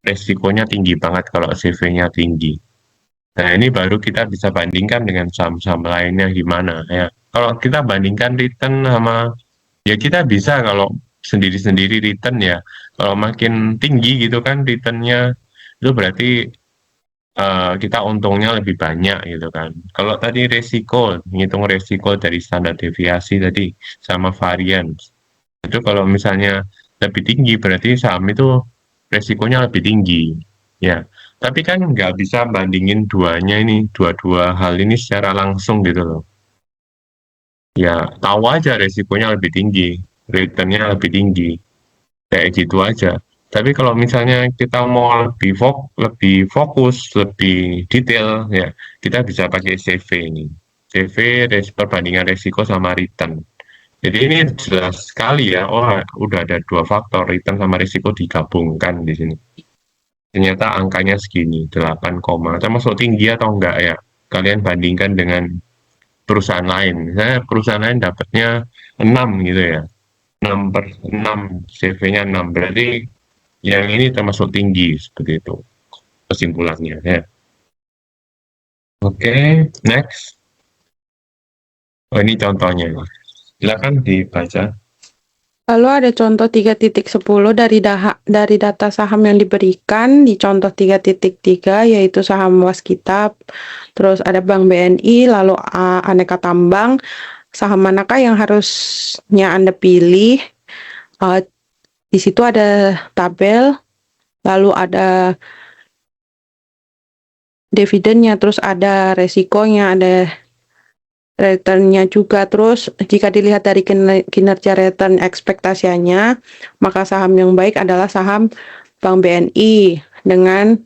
resikonya tinggi banget kalau CV-nya tinggi. Nah, ini baru kita bisa bandingkan dengan saham-saham lainnya gimana ya. Kalau kita bandingkan return sama, ya kita bisa kalau sendiri-sendiri return ya. Kalau makin tinggi gitu kan return-nya, itu berarti kita untungnya lebih banyak gitu kan. Kalau tadi resiko, ngitung resiko dari standar deviasi tadi sama varian. Itu kalau misalnya lebih tinggi berarti saham itu resikonya lebih tinggi. Ya, tapi kan nggak bisa bandingin duanya ini, dua-dua hal ini secara langsung gitu loh. Ya, tahu aja resikonya lebih tinggi, returnnya lebih tinggi, kayak gitu aja. Tapi kalau misalnya kita mau lebih fokus, lebih detail, ya kita bisa pakai CV ini. CV perbandingan resiko sama return. Jadi ini jelas sekali ya, oh udah ada dua faktor, return sama risiko digabungkan di sini. Ternyata angkanya segini, 8, termasuk tinggi atau enggak ya? Kalian bandingkan dengan perusahaan lain. Misalnya perusahaan lain dapatnya 6 gitu ya, 6/6, CV-nya 6. Berarti yang ini termasuk tinggi, seperti itu kesimpulannya ya. Oke, next. Oh, ini contohnya. Silakan dibaca. Lalu ada contoh 3.10 dari data saham yang diberikan di contoh 3.3 yaitu saham Waskita, terus ada Bank BNI, lalu Aneka Tambang. Saham manakah yang harusnya Anda pilih? Di situ ada tabel, lalu ada dividennya, terus ada resikonya, ada returnnya juga. Terus jika dilihat dari kinerja return ekspektasinya, maka saham yang baik adalah saham Bank BNI dengan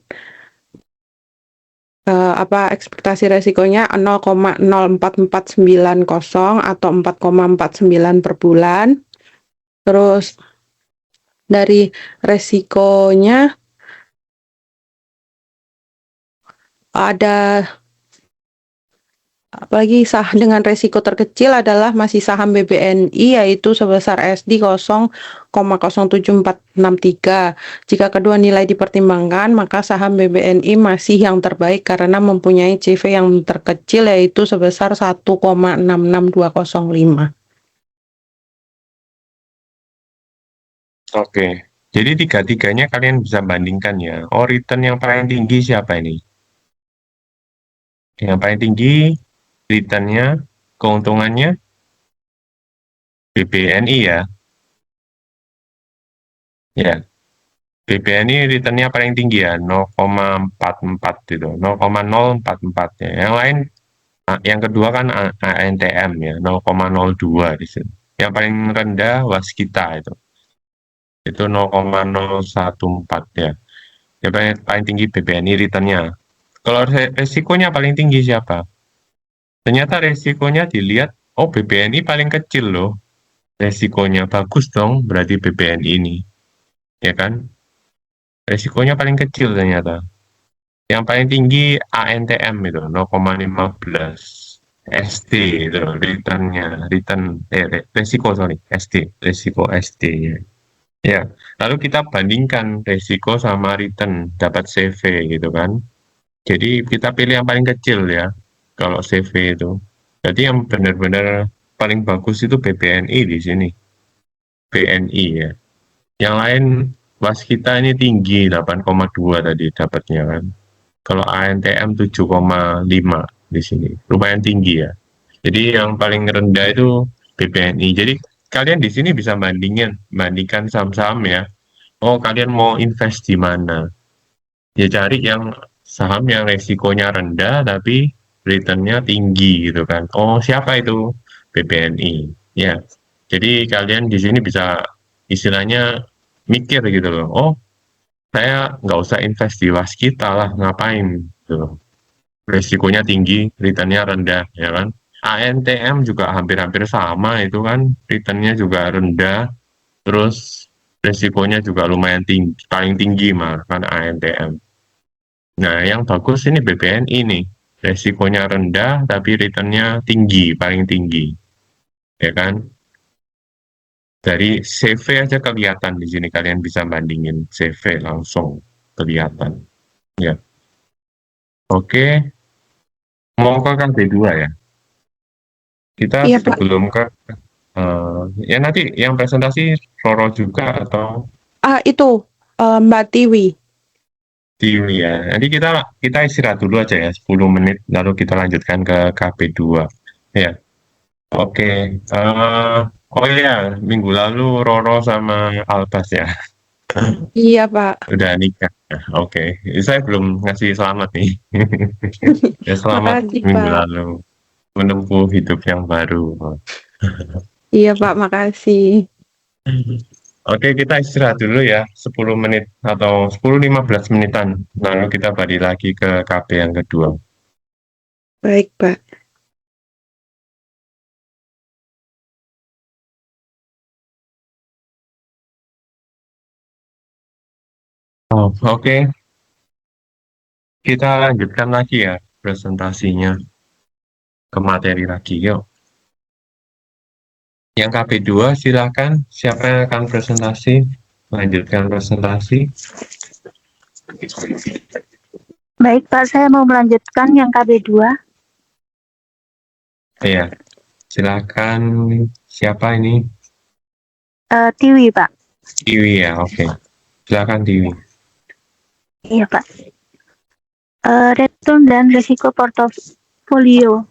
ekspektasi resikonya 0,04490 atau 4,49 per bulan. Terus dari resikonya ada apalagi dengan resiko terkecil adalah masih saham BBNI yaitu sebesar SD 0,07463. Jika kedua nilai dipertimbangkan, maka saham BBNI masih yang terbaik karena mempunyai CV yang terkecil yaitu sebesar 1,66205. Oke, jadi tiga-tiganya kalian bisa bandingkan ya. Oh, return yang paling tinggi siapa ini? Yang paling tinggi returnnya, keuntungannya BBNI ya. Ya, BBNI returnnya paling tinggi ya, 0,44 gitu, 0,044 ya. Yang lain, yang kedua kan ANTM ya, 0,02 di sini. Yang paling rendah Waskita itu 0,014 ya. Yang paling tinggi BBNI returnnya. Kalau resikonya paling tinggi siapa? Ternyata resikonya dilihat, oh BBNI paling kecil loh. Resikonya bagus dong, berarti BBNI ini. Ya kan? Resikonya paling kecil ternyata. Yang paling tinggi ANTM itu 0,15 ST itu returnnya, resiko sorry, resiko ST ya. Ya, lalu kita bandingkan resiko sama return, dapat CV gitu kan. Jadi kita pilih yang paling kecil ya, kalau CV itu. Jadi yang benar-benar paling bagus itu BBNI di sini, BNI ya. Yang lain Waskita ini tinggi 8,2 tadi dapatnya kan. Kalau ANTM 7,5 di sini, lumayan tinggi ya. Jadi yang paling rendah itu BBNI. Jadi kalian di sini bisa bandingkan saham-saham ya. Oh, kalian mau invest di mana? Ya cari yang saham yang resikonya rendah tapi returnnya tinggi gitu kan. Oh, siapa itu? BBNI. Ya. Jadi kalian di sini bisa istilahnya mikir gitu loh. Oh, saya nggak usah invest di Waskita lah, ngapain gitu loh. Resikonya tinggi, returnnya rendah, ya kan? ANTM juga hampir-hampir sama itu kan, returnnya juga rendah, terus resikonya juga lumayan tinggi, paling tinggi malah kan ANTM. Nah, yang bagus ini BBNI nih, resikonya rendah tapi returnnya tinggi, paling tinggi, ya kan? Dari CV aja kelihatan di sini kalian bisa bandingin CV langsung kelihatan, ya. Oke, mau ke KD2 ya. Kita Iya, Pak. sebelum ke ya nanti yang presentasi Roro juga atau Itu Mbak Tiwi. Tiwi ya. Nanti kita istirahat dulu aja ya, 10 menit, lalu kita lanjutkan ke KP2. Ya, oke. Oh iya, minggu lalu Roro sama Albas ya, Iya, Pak. udah nikah. Oke, saya belum ngasih selamat nih. Ya, selamat Makasih, minggu Pak. lalu menempuh hidup yang baru. Iya, Pak, makasih. Oke, kita istirahat dulu ya, 10 menit atau 10-15 menitan. Lalu kita balik lagi ke KP yang kedua. Baik, Pak. Oh, oke. Kita lanjutkan lagi ya presentasinya ke materi lagi. Yuk. Yang KP2 silakan. Siapa yang akan presentasi? Lanjutkan presentasi. Baik, Pak, saya mau melanjutkan yang KB2. Iya, silakan. Siapa ini? Tiwi, Pak. Tiwi ya, oke. Silakan Tiwi. Iya, Pak. Return dan risiko portofolio.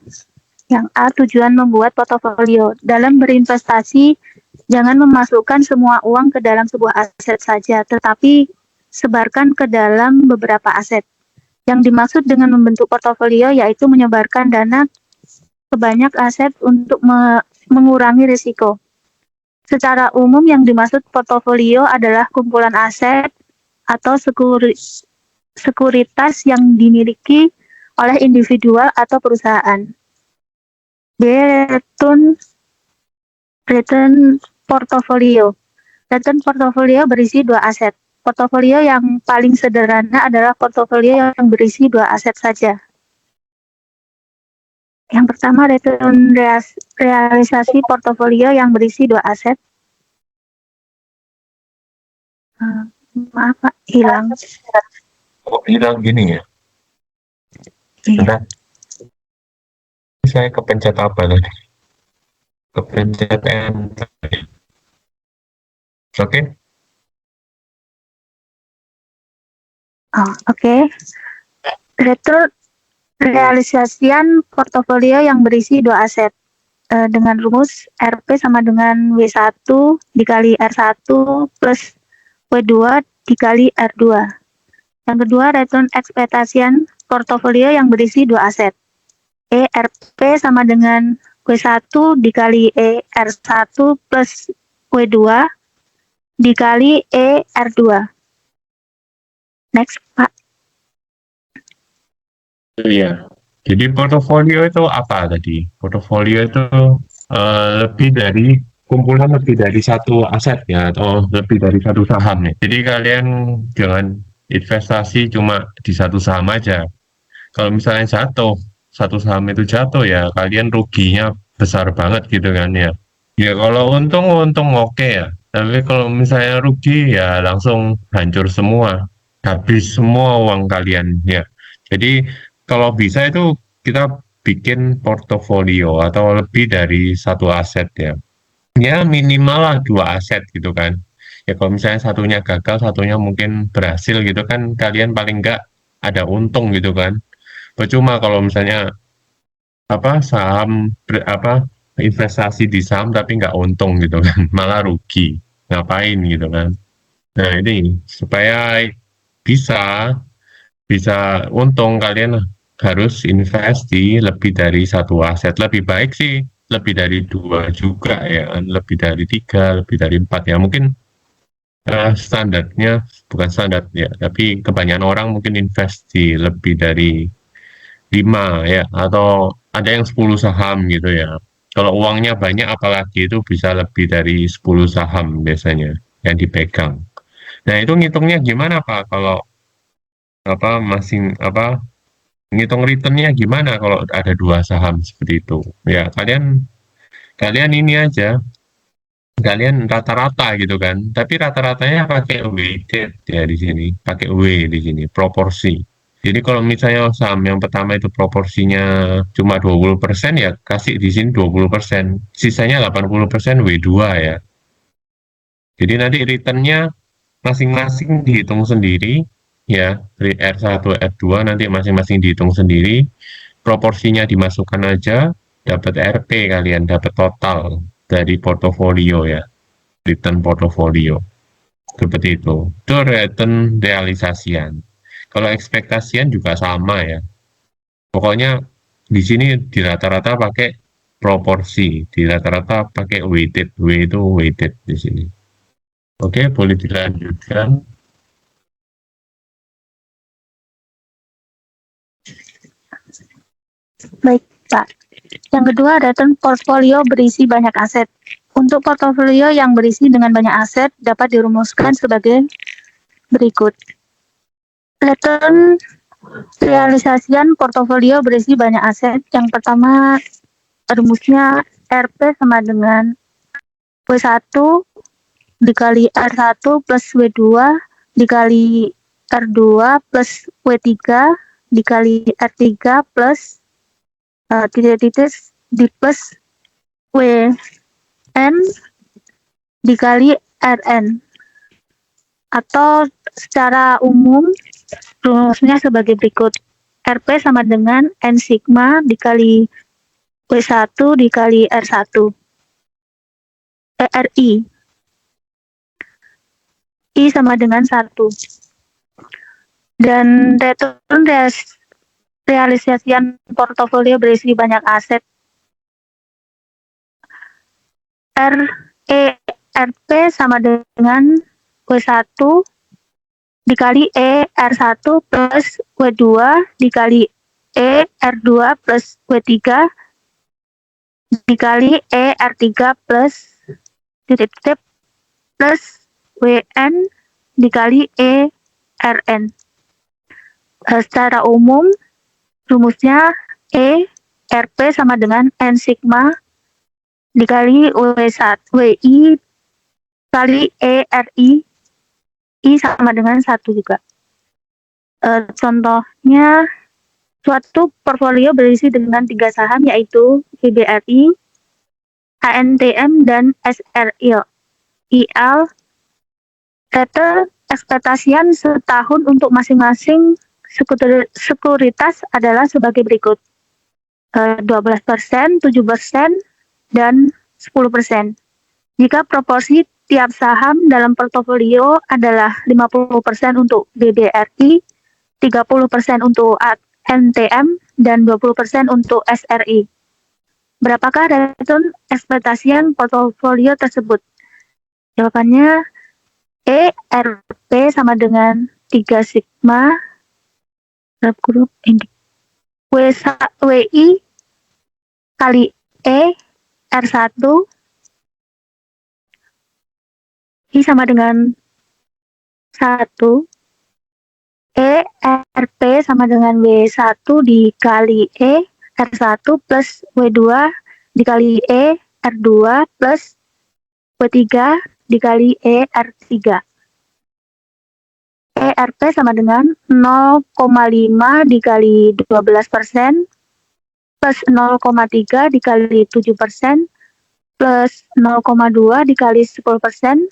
Yang A, tujuan membuat portofolio. Dalam berinvestasi, jangan memasukkan semua uang ke dalam sebuah aset saja, tetapi sebarkan ke dalam beberapa aset. Yang dimaksud dengan membentuk portofolio yaitu menyebarkan dana ke banyak aset untuk mengurangi risiko. Secara umum yang dimaksud portofolio adalah kumpulan aset atau sekuritas yang dimiliki oleh individual atau perusahaan. B. Return portofolio. Return portofolio berisi dua aset. Portofolio yang paling sederhana adalah portofolio yang berisi dua aset saja. Yang pertama, return realisasi portofolio yang berisi dua aset. Maaf, Pak, hilang. Oh, hilang gini ya? Iya. Bentar. Saya kepencet apa tadi? Kepencet enter. Oke? Oh, oke. Return realisasian portofolio yang berisi dua aset dengan rumus RP sama dengan W1 dikali R1 plus W2 dikali R2. Yang kedua, return expectation portofolio yang berisi dua aset. ERP sama dengan W1 dikali ER1 plus W2 dikali ER2. Next, Pak. Iya. Jadi portofolio itu apa tadi? Portofolio itu lebih dari kumpulan lebih dari satu aset ya atau lebih dari satu saham nih. Jadi kalian jangan investasi cuma di satu saham aja. Kalau misalnya satu saham itu jatuh ya kalian ruginya besar banget gitu kan ya. Ya kalau untung oke ya. Tapi kalau misalnya rugi ya langsung hancur semua. Habis semua uang kalian ya. Jadi kalau bisa itu kita bikin portofolio atau lebih dari satu aset ya. Ya minimal lah dua aset gitu kan. Ya kalau misalnya satunya gagal, satunya mungkin berhasil gitu kan, kalian paling enggak ada untung gitu kan. Percuma kalau misalnya investasi di saham tapi nggak untung gitu kan, malah rugi. Ngapain gitu kan. Nah ini supaya bisa bisa untung kalian harus investasi lebih dari satu aset. Lebih baik sih lebih dari dua juga ya kan, lebih dari tiga, lebih dari empat ya mungkin standarnya bukan standar ya, tapi kebanyakan orang mungkin investasi lebih dari 5 ya atau ada yang 10 saham gitu ya. Kalau uangnya banyak apalagi itu bisa lebih dari 10 saham biasanya yang dipegang. Nah, itu ngitungnya gimana Pak? Kalau ngitung returnnya gimana kalau ada dua saham seperti itu? Ya, kalian kalian ini aja, kalian rata-rata gitu kan. Tapi rata-ratanya pakai weighted ya di sini, pakai W di sini, proporsi. Jadi kalau misalnya saham yang pertama itu proporsinya cuma 20% ya kasih di sini 20%. Sisanya 80% W2 ya. Jadi nanti returnnya masing-masing dihitung sendiri. ya, R1, R2 nanti masing-masing dihitung sendiri, proporsinya dimasukkan aja, dapat RP kalian, dapat total dari portofolio ya, return portofolio. Seperti itu. Itu return realisasian. Kalau ekspektasian juga sama ya. Pokoknya di sini di rata-rata pakai proporsi, di rata-rata pakai weighted, W itu weighted di sini. Oke, boleh dilanjutkan. Baik, Pak. Yang kedua, return portfolio berisi banyak aset. Untuk portofolio yang berisi dengan banyak aset dapat dirumuskan sebagai berikut. Return realisasian portofolio berisi banyak aset. Yang pertama, rumusnya RP sama dengan W1 dikali R1 plus W2 dikali R2 plus W3 dikali R3 plus titik-titik di plus WN dikali RN, atau secara umum rumusnya sebagai berikut. RP sama dengan N sigma dikali W1 dikali R1 RI. I sama dengan 1. Dan return realisasian portofolio berisi banyak aset RP sama dengan W1 dikali R1 plus W2 dikali R2 plus W3 dikali R3 plus titik-titik plus WN dikali RN. Secara umum rumusnya RP sama dengan N sigma dikali W1 WI kali RI, I sama dengan 1 juga. Contohnya, suatu portfolio berisi dengan 3 saham yaitu IBRI, ANTM, dan SRIL. Return ekspektasian setahun untuk masing-masing sekuritas adalah sebagai berikut. 12%, 7%, dan 10%. Jika proporsi tiap saham dalam portofolio adalah 50% untuk BBRI, 30% untuk ANTM, dan 20% untuk SRI. Berapakah return ekspektasian portofolio tersebut? Jawabannya RP sama dengan 3 sigma grup ini. WI kali R1 I sama dengan 1, RP sama dengan W1 dikali R1 plus W2 dikali R2 plus W3 dikali R3. RP sama dengan 0,5 dikali 12% plus 0,3 dikali 7% plus 0,2 dikali 10%.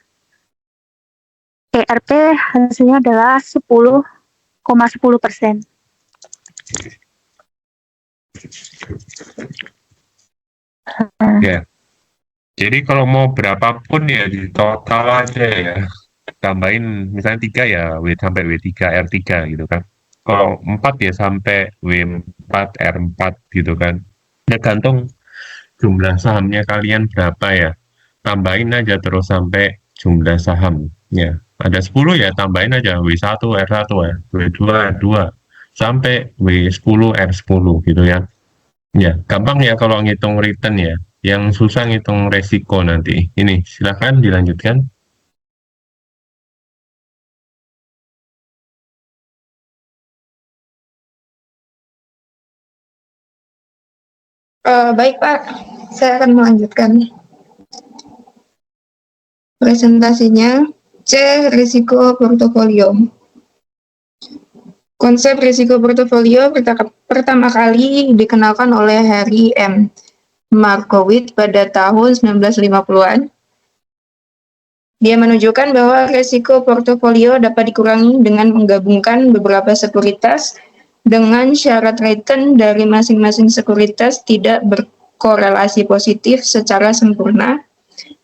RP hasilnya adalah 10,10%. Ya. Jadi kalau mau berapapun ya di total aja ya. Tambahin misalnya 3 ya sampai W3 R3 gitu kan. Kalau 4 ya sampai W4 R4 gitu kan. Tergantung jumlah sahamnya kalian berapa ya. Tambahin aja terus sampai jumlah saham ya. Ada 10 ya tambahin aja W1 R1 ya, W2 R2 sampai W10 R10 gitu ya. Ya, gampang ya kalau ngitung return ya. Yang susah ngitung resiko nanti. Ini silakan dilanjutkan. Baik Pak, saya akan melanjutkan presentasinya. C. Risiko portofolio. Konsep risiko portofolio pertama kali dikenalkan oleh Harry M. Markowitz pada tahun 1950-an. Dia menunjukkan bahwa risiko portofolio dapat dikurangi dengan menggabungkan beberapa sekuritas dengan syarat return dari masing-masing sekuritas tidak berkorelasi positif secara sempurna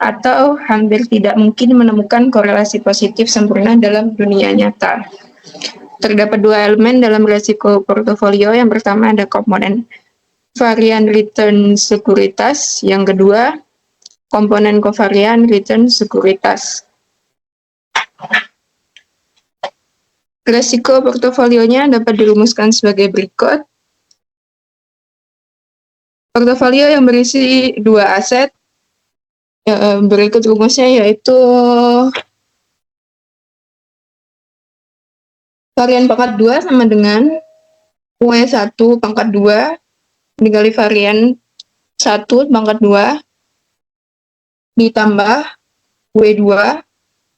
atau hampir tidak mungkin menemukan korelasi positif sempurna dalam dunia nyata. Terdapat dua elemen dalam risiko portofolio. Yang pertama ada komponen varian return sekuritas, yang kedua komponen kovarian return sekuritas. Risiko portofolionya dapat dirumuskan sebagai berikut. Portofolio yang berisi dua aset, berikut rumusnya yaitu varian pangkat 2 sama dengan W1 pangkat 2 dikali varian 1 pangkat 2 ditambah W2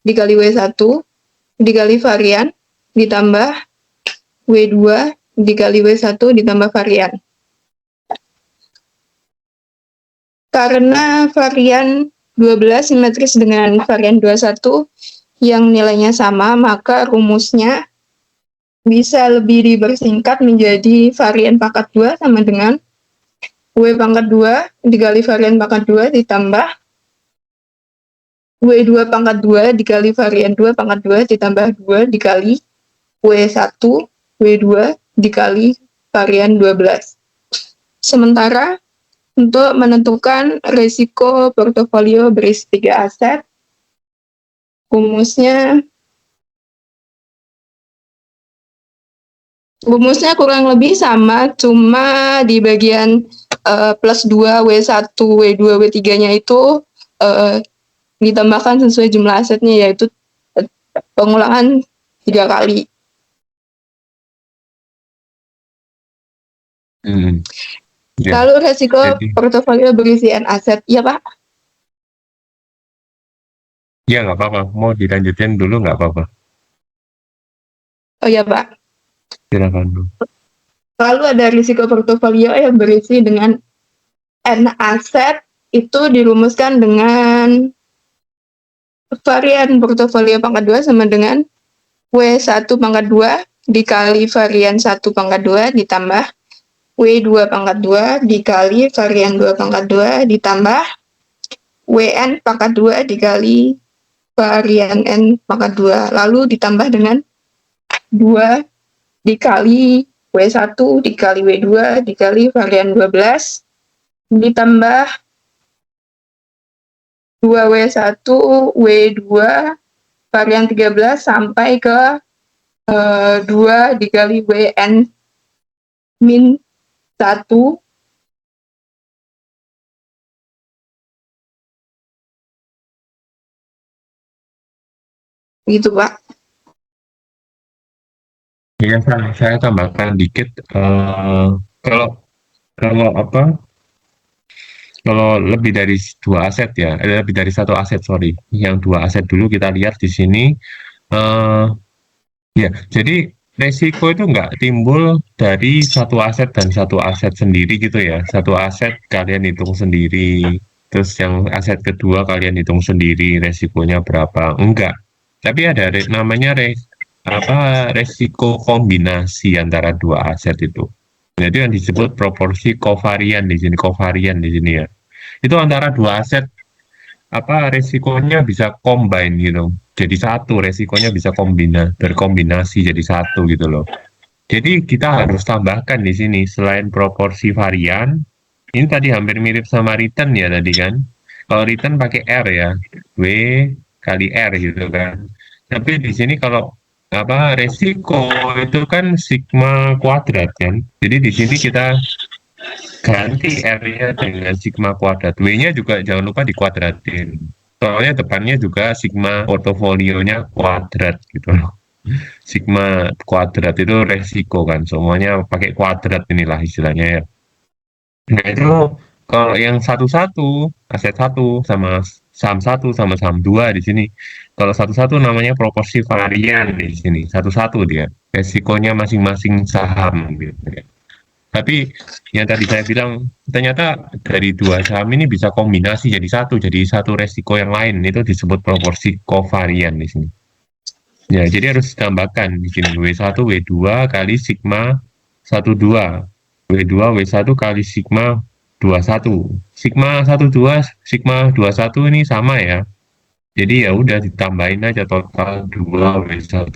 dikali W1 dikali varian ditambah W2 dikali W1 ditambah varian. Karena varian 12 simetris dengan varian 21 yang nilainya sama, maka rumusnya bisa lebih dipersingkat menjadi varian pangkat 2 sama dengan W pangkat 2 dikali varian pangkat 2 ditambah W2 pangkat 2 dikali varian 2 pangkat 2 ditambah 2 dikali W1 W2 dikali varian 12. Sementara untuk menentukan risiko portofolio berisi 3 aset, rumusnya kurang lebih sama, cuma di bagian plus 2, W1, W2, W3-nya itu ditambahkan sesuai jumlah asetnya, yaitu pengulangan 3 kali. Ya, Lalu risiko jadi portofolio berisi N aset, ya Pak? ya nggak apa-apa. Mau dilanjutin dulu nggak apa-apa. Oh ya Pak. Silakan dulu. Lalu ada risiko portofolio yang berisi dengan N aset, itu dirumuskan dengan varian portofolio pangkat 2 sama dengan W1 pangkat 2 dikali varian 1 pangkat 2 ditambah W2 pangkat 2 dikali varian 2 pangkat 2 ditambah WN pangkat 2 dikali varian N pangkat 2. Lalu ditambah dengan 2 dikali W1 dikali W2 dikali varian 12 ditambah 2W1 W2 varian 13 sampai ke 2 dikali WN min 1 gitu Pak. Ya, saya tambahkan dikit. Kalau apa? Kalau lebih dari 2 aset ya, lebih dari 1 aset, sorry. Yang 2 aset dulu kita lihat di sini. Ya, jadi resiko itu nggak timbul dari 1 aset dan 1 aset sendiri gitu ya. 1 aset kalian hitung sendiri, terus yang aset kedua kalian hitung sendiri resikonya berapa. Enggak. Tapi ada namanya resiko kombinasi antara 2 aset itu. Jadi yang disebut proporsi kovarian di sini ya. Itu antara 2 aset resikonya bisa combine gitu. Jadi satu, resikonya bisa berkombinasi jadi satu gitu loh. Jadi kita harus tambahkan di sini selain proporsi varian, ini tadi hampir mirip sama return ya tadi kan. Kalau return pakai R ya, W kali R gitu kan. Tapi di sini kalau resiko itu kan sigma kuadrat kan. Jadi di sini kita ganti R-nya dengan sigma kuadrat. W-nya juga jangan lupa dikuadratin. Soalnya depannya juga sigma portofolionya kuadrat gitu loh. Sigma kuadrat itu resiko kan. Semuanya pakai kuadrat inilah istilahnya ya. Nah itu kalau yang satu-satu, aset 1 sama saham 2 di sini. Kalau satu-satu namanya proporsi varian di sini. Satu-satu dia. Resikonya masing-masing saham gitu ya. Tapi yang tadi saya bilang, ternyata dari dua saham ini bisa kombinasi jadi satu resiko yang lain, itu disebut proporsi kovarian di sini. Ya, jadi harus ditambahkan di sini W1 W2 kali sigma 12, W2 W1 kali sigma 21. Sigma 12 sigma 21 ini sama ya. Jadi ya udah ditambahin aja total 2 W1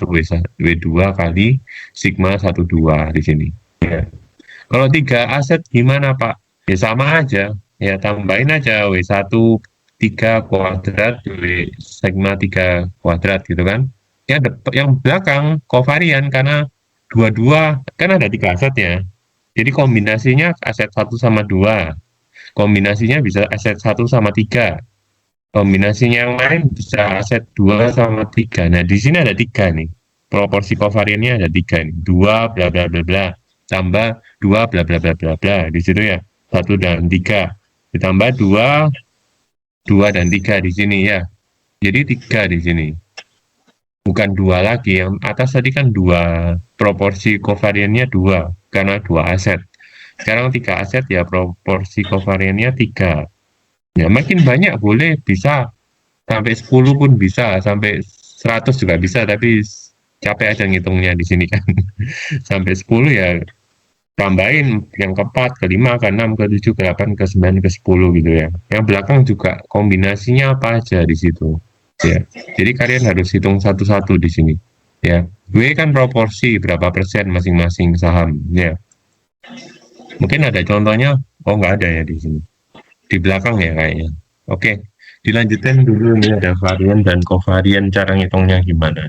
W2 kali sigma 12 di sini. Ya. Kalau 3 aset gimana Pak? Ya sama aja. Ya tambahin aja W1 3 kuadrat W sigma 3 kuadrat gitu kan. Yang belakang kovarian karena dua-dua kan ada 3 aset ya. Jadi kombinasinya aset 1 sama 2. Kombinasinya bisa aset 1 sama 3. Kombinasinya yang lain bisa aset 2 sama 3. Nah, di sini ada 3 nih. Proporsi kovariannya ada 3 nih. 2 bla bla bla bla. Tambah 2 bla bla bla bla bla. Di situ ya. 1 dan 3. Ditambah 2, 2 dan 3 di sini ya. Jadi 3 di sini. Bukan 2 lagi. Yang atas tadi kan 2. Proporsi kovariannya 2. Karena 2 aset. Sekarang 3 aset ya proporsi kovariannya 3. Ya, makin banyak boleh, bisa. Sampai 10 pun bisa, sampai 100 juga bisa, tapi capek aja ngitungnya di sini kan. Sampai 10 ya tambahin yang ke-4, ke-5, ke-6, ke-7, ke-8, ke-9, ke-10 gitu ya. Yang belakang juga kombinasinya apa aja di situ. Ya. Jadi kalian harus hitung satu-satu di sini. Ya. W kan proporsi berapa persen masing-masing saham ya. Mungkin ada contohnya, oh nggak ada ya di sini. Di belakang ya kayaknya. Oke, dilanjutin dulu nih ada varian dan kovarian, cara ngitungnya gimana?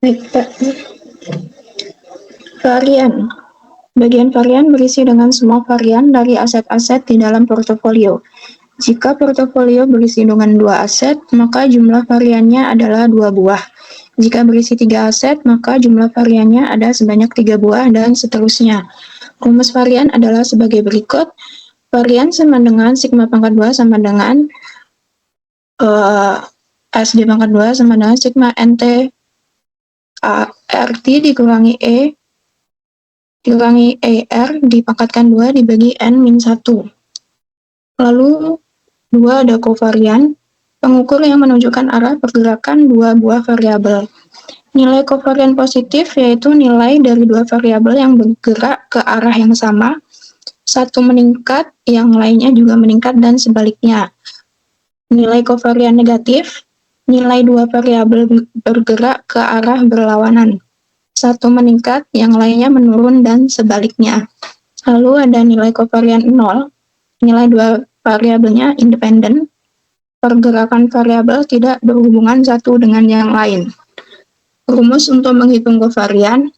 Baik, Pak. Varian. Bagian varian berisi dengan semua varian dari aset-aset di dalam portofolio. Jika portofolio berisi dengan 2 aset, maka jumlah variannya adalah 2 buah. Jika berisi 3 aset, maka jumlah variannya ada sebanyak 3 buah, dan seterusnya. Rumus varian adalah sebagai berikut. Varian sama dengan sigma pangkat 2 sama dengan SD pangkat 2 sama dengan sigma NT RT dikurangi E dikurangi ER dipangkatkan 2 dibagi N min 1. Lalu 2 ada kovarian, pengukur yang menunjukkan arah pergerakan 2 buah variabel. Nilai kovarian positif yaitu nilai dari 2 variabel yang bergerak ke arah yang sama, satu meningkat, yang lainnya juga meningkat, dan sebaliknya. Nilai kovarian negatif, nilai 2 variabel bergerak ke arah berlawanan, satu meningkat, yang lainnya menurun, dan sebaliknya. Lalu ada nilai kovarian 0, nilai 2 variabelnya independen, pergerakan variabel tidak berhubungan satu dengan yang lain. Rumus untuk menghitung kovarian,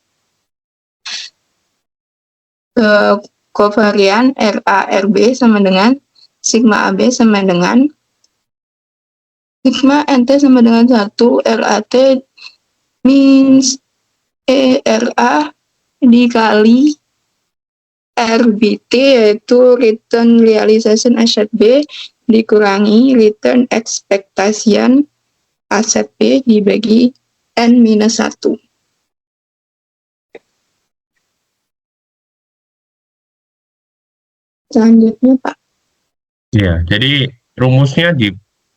kovarian RA-RB sama dengan sigma AB sama dengan sigma NT sama dengan 1 RAT min ERA dikali RBT, yaitu return realization aset B dikurangi return expectation aset B dibagi N-1. Selanjutnya, Pak. Ya, jadi rumusnya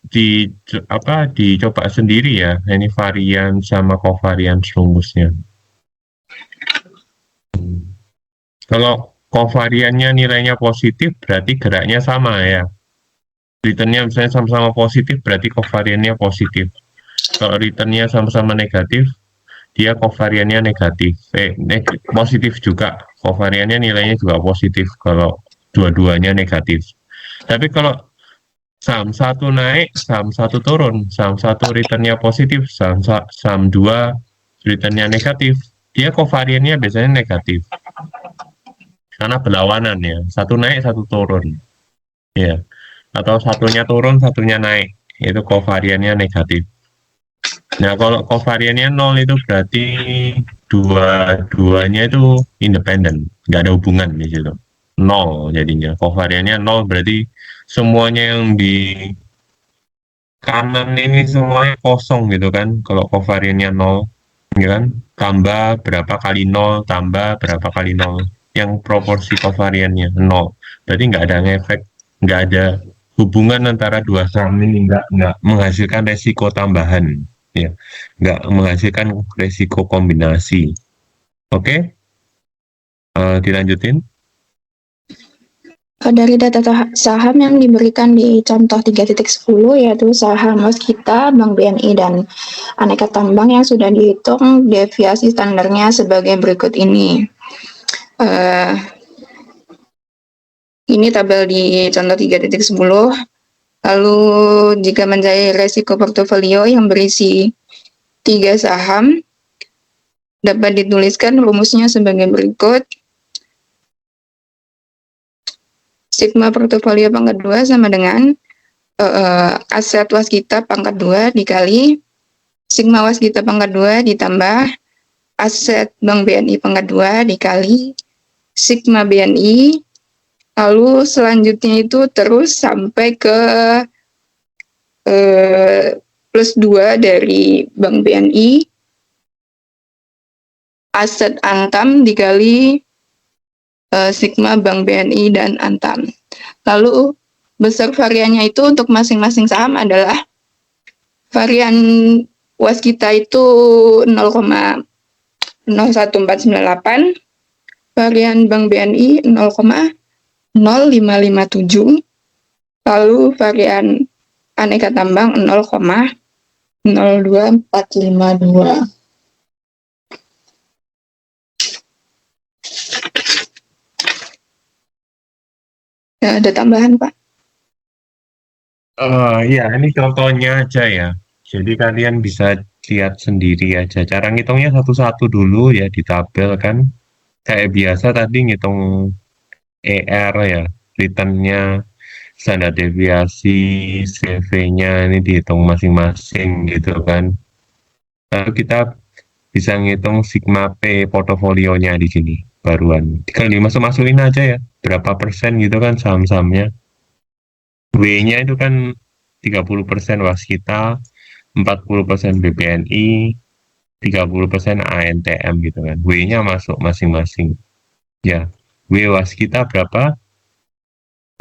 dicoba sendiri ya. Ini varian sama kovarian rumusnya. Kalau kovariannya nilainya positif berarti geraknya sama ya. Returnnya misalnya sama-sama positif berarti kovariannya positif. Kalau returnnya sama-sama negatif, dia kovariannya negatif. Positif juga. Kovariannya nilainya juga positif kalau dua-duanya negatif. Tapi kalau saham satu naik, saham satu turun, saham satu returnnya positif, saham dua returnnya negatif, dia kovariannya biasanya negatif. Karena berlawanan ya, satu naik, satu turun. Ya. Atau satunya turun, satunya naik. Itu kovariannya negatif. Nah, kalau kovariannya 0 itu berarti dua-duanya itu independen, nggak ada hubungan di situ. 0 jadinya. Kovariannya 0 berarti semuanya yang di kanan ini semuanya kosong gitu kan, kalau kovariannya 0. ya kan? Tambah berapa kali nol, tambah berapa kali nol. Yang proporsi kovariannya nol. Berarti nggak ada ngefek, nggak ada hubungan antara dua saham ini, nggak menghasilkan resiko tambahan, ya, nggak menghasilkan resiko kombinasi. Oke, dilanjutin. Dari data saham yang diberikan di contoh 3.10 yaitu saham Waskita, Bank BNI, dan Aneka Tambang yang sudah dihitung deviasi standarnya sebagai berikut ini. Ini tabel di contoh 3.10. Lalu jika mencari resiko portofolio yang berisi 3 saham, dapat dituliskan rumusnya sebagai berikut. Sigma portofolio pangkat 2 sama dengan aset Waskita pangkat 2 dikali Sigma Waskita pangkat 2 ditambah aset Bank BNI pangkat 2 dikali Sigma BNI, lalu selanjutnya itu terus sampai ke plus 2 dari Bank BNI, aset Antam dikali Sigma Bank BNI dan Antam. Lalu besar variannya itu untuk masing-masing saham adalah varian Waskita itu 0,01498, varian Bank BNI 0,0557, lalu varian Aneka Tambang 0,02452. Ya, ada tambahan, Pak. Ya, ini contohnya aja ya. Jadi kalian bisa lihat sendiri aja. Cara ngitungnya satu-satu dulu ya di tabel kan. Kayak biasa tadi ngitung ER ya, return-nya, standar deviasi, CV-nya ini dihitung masing-masing gitu kan. Lalu kita bisa ngitung sigma P portofolionya di sini baruan. Tinggal dimasuk-masukin aja ya, berapa persen gitu kan saham-sahamnya. W-nya itu kan 30% Waskita, 40% BBNI, 30% ANTM gitu kan. W-nya masuk masing-masing. Ya, W Waskita berapa?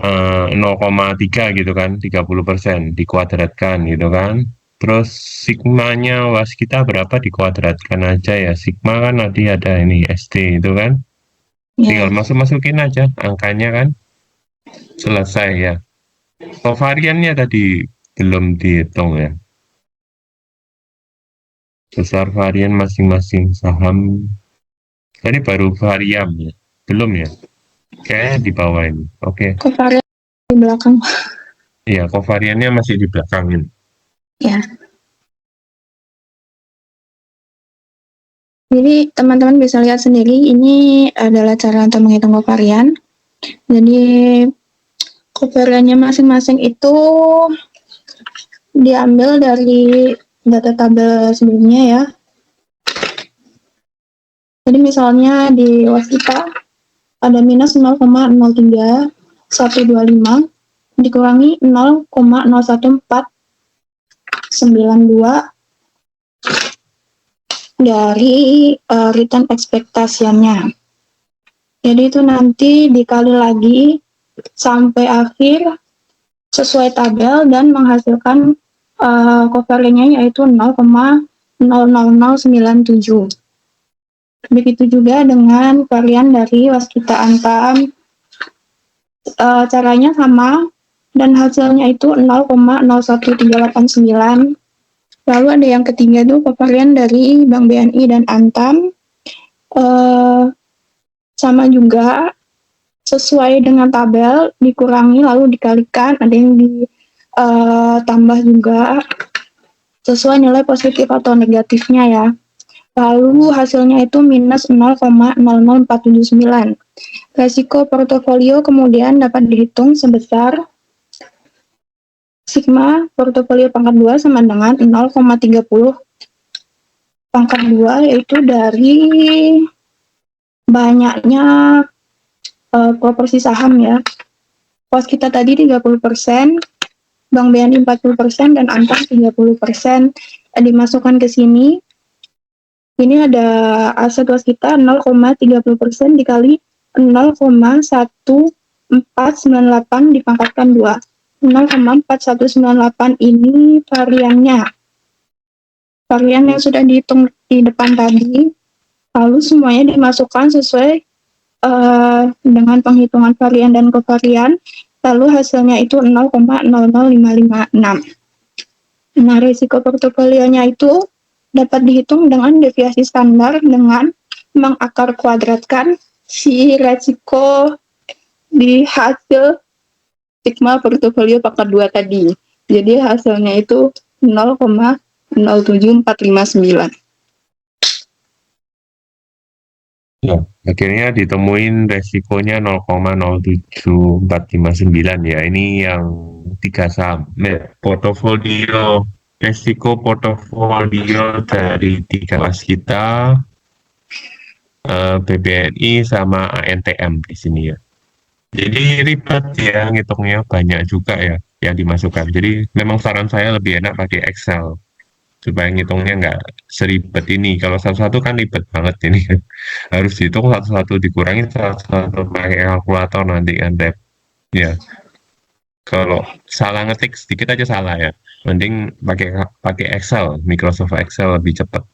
0,3 gitu kan, 30% dikuadratkan gitu kan. Terus sigmanya Waskita berapa dikuadratkan aja ya. Sigma kan nanti ada ini ST itu kan. Tinggal masuk-masukin aja angkanya kan. Selesai ya. Kovariannya tadi belum dihitung ya. Besar varian masing-masing saham. Tadi baru varian ya. Belum ya. Kayaknya di bawah ini. Oke. Kovarian di belakang. Iya, kovariannya masih di belakangin. Ya. Jadi teman-teman bisa lihat sendiri ini adalah cara untuk menghitung kovarian. Jadi kovariannya masing-masing itu diambil dari data tabel sebelumnya ya. Jadi misalnya di Waskita ada minus 0,03125 dikurangi 0,01492 dari return expectation-nya. Jadi itu nanti dikali lagi sampai akhir sesuai tabel dan menghasilkan kovariannya yaitu 0,00097. Begitu juga dengan varian dari Waskita Antam, caranya sama dan hasilnya itu 0,01389. Lalu ada yang ketiga tuh kovarian dari Bank BNI dan Antam, sama juga sesuai dengan tabel dikurangi lalu dikalikan, ada yang ditambah juga sesuai nilai positif atau negatifnya ya. Lalu hasilnya itu minus 0,00479. Resiko portofolio kemudian dapat dihitung sebesar sigma portofolio pangkat 2 sama dengan 0,30 pangkat 2, yaitu dari banyaknya proporsi saham ya. Waskita tadi 30%, Bank BNI 40%, dan Antam 30% dimasukkan ke sini. Ini ada aset waskita 0,30% dikali 0,1498 dipangkatkan 2. 0,4198 ini variannya. Varian yang sudah dihitung di depan tadi, lalu semuanya dimasukkan sesuai dengan penghitungan varian dan kovarian, lalu hasilnya itu 0,00556. Nah, risiko portofolionya itu dapat dihitung dengan deviasi standar dengan mengakar kuadratkan si risiko di hasil sigma portofolio pangkat 2 tadi. Jadi hasilnya itu 0,07459. Ya, akhirnya ditemuin resikonya 0,07459 ya. Ini yang 3 saham. Portofolio resiko portofolio dari 3 waskita, BBRI sama ANTM di sini ya. Jadi ribet ya ngitungnya, banyak juga ya yang dimasukkan. Jadi memang saran saya lebih enak pakai Excel supaya ngitungnya nggak seribet ini. Kalau satu-satu kan ribet banget ini. Harus dihitung satu-satu, dikurangi satu-satu pakai kalkulator nanti kan Dep. Ya. Kalau salah ngetik sedikit aja salah ya. Mending pakai Excel, Microsoft Excel lebih cepat.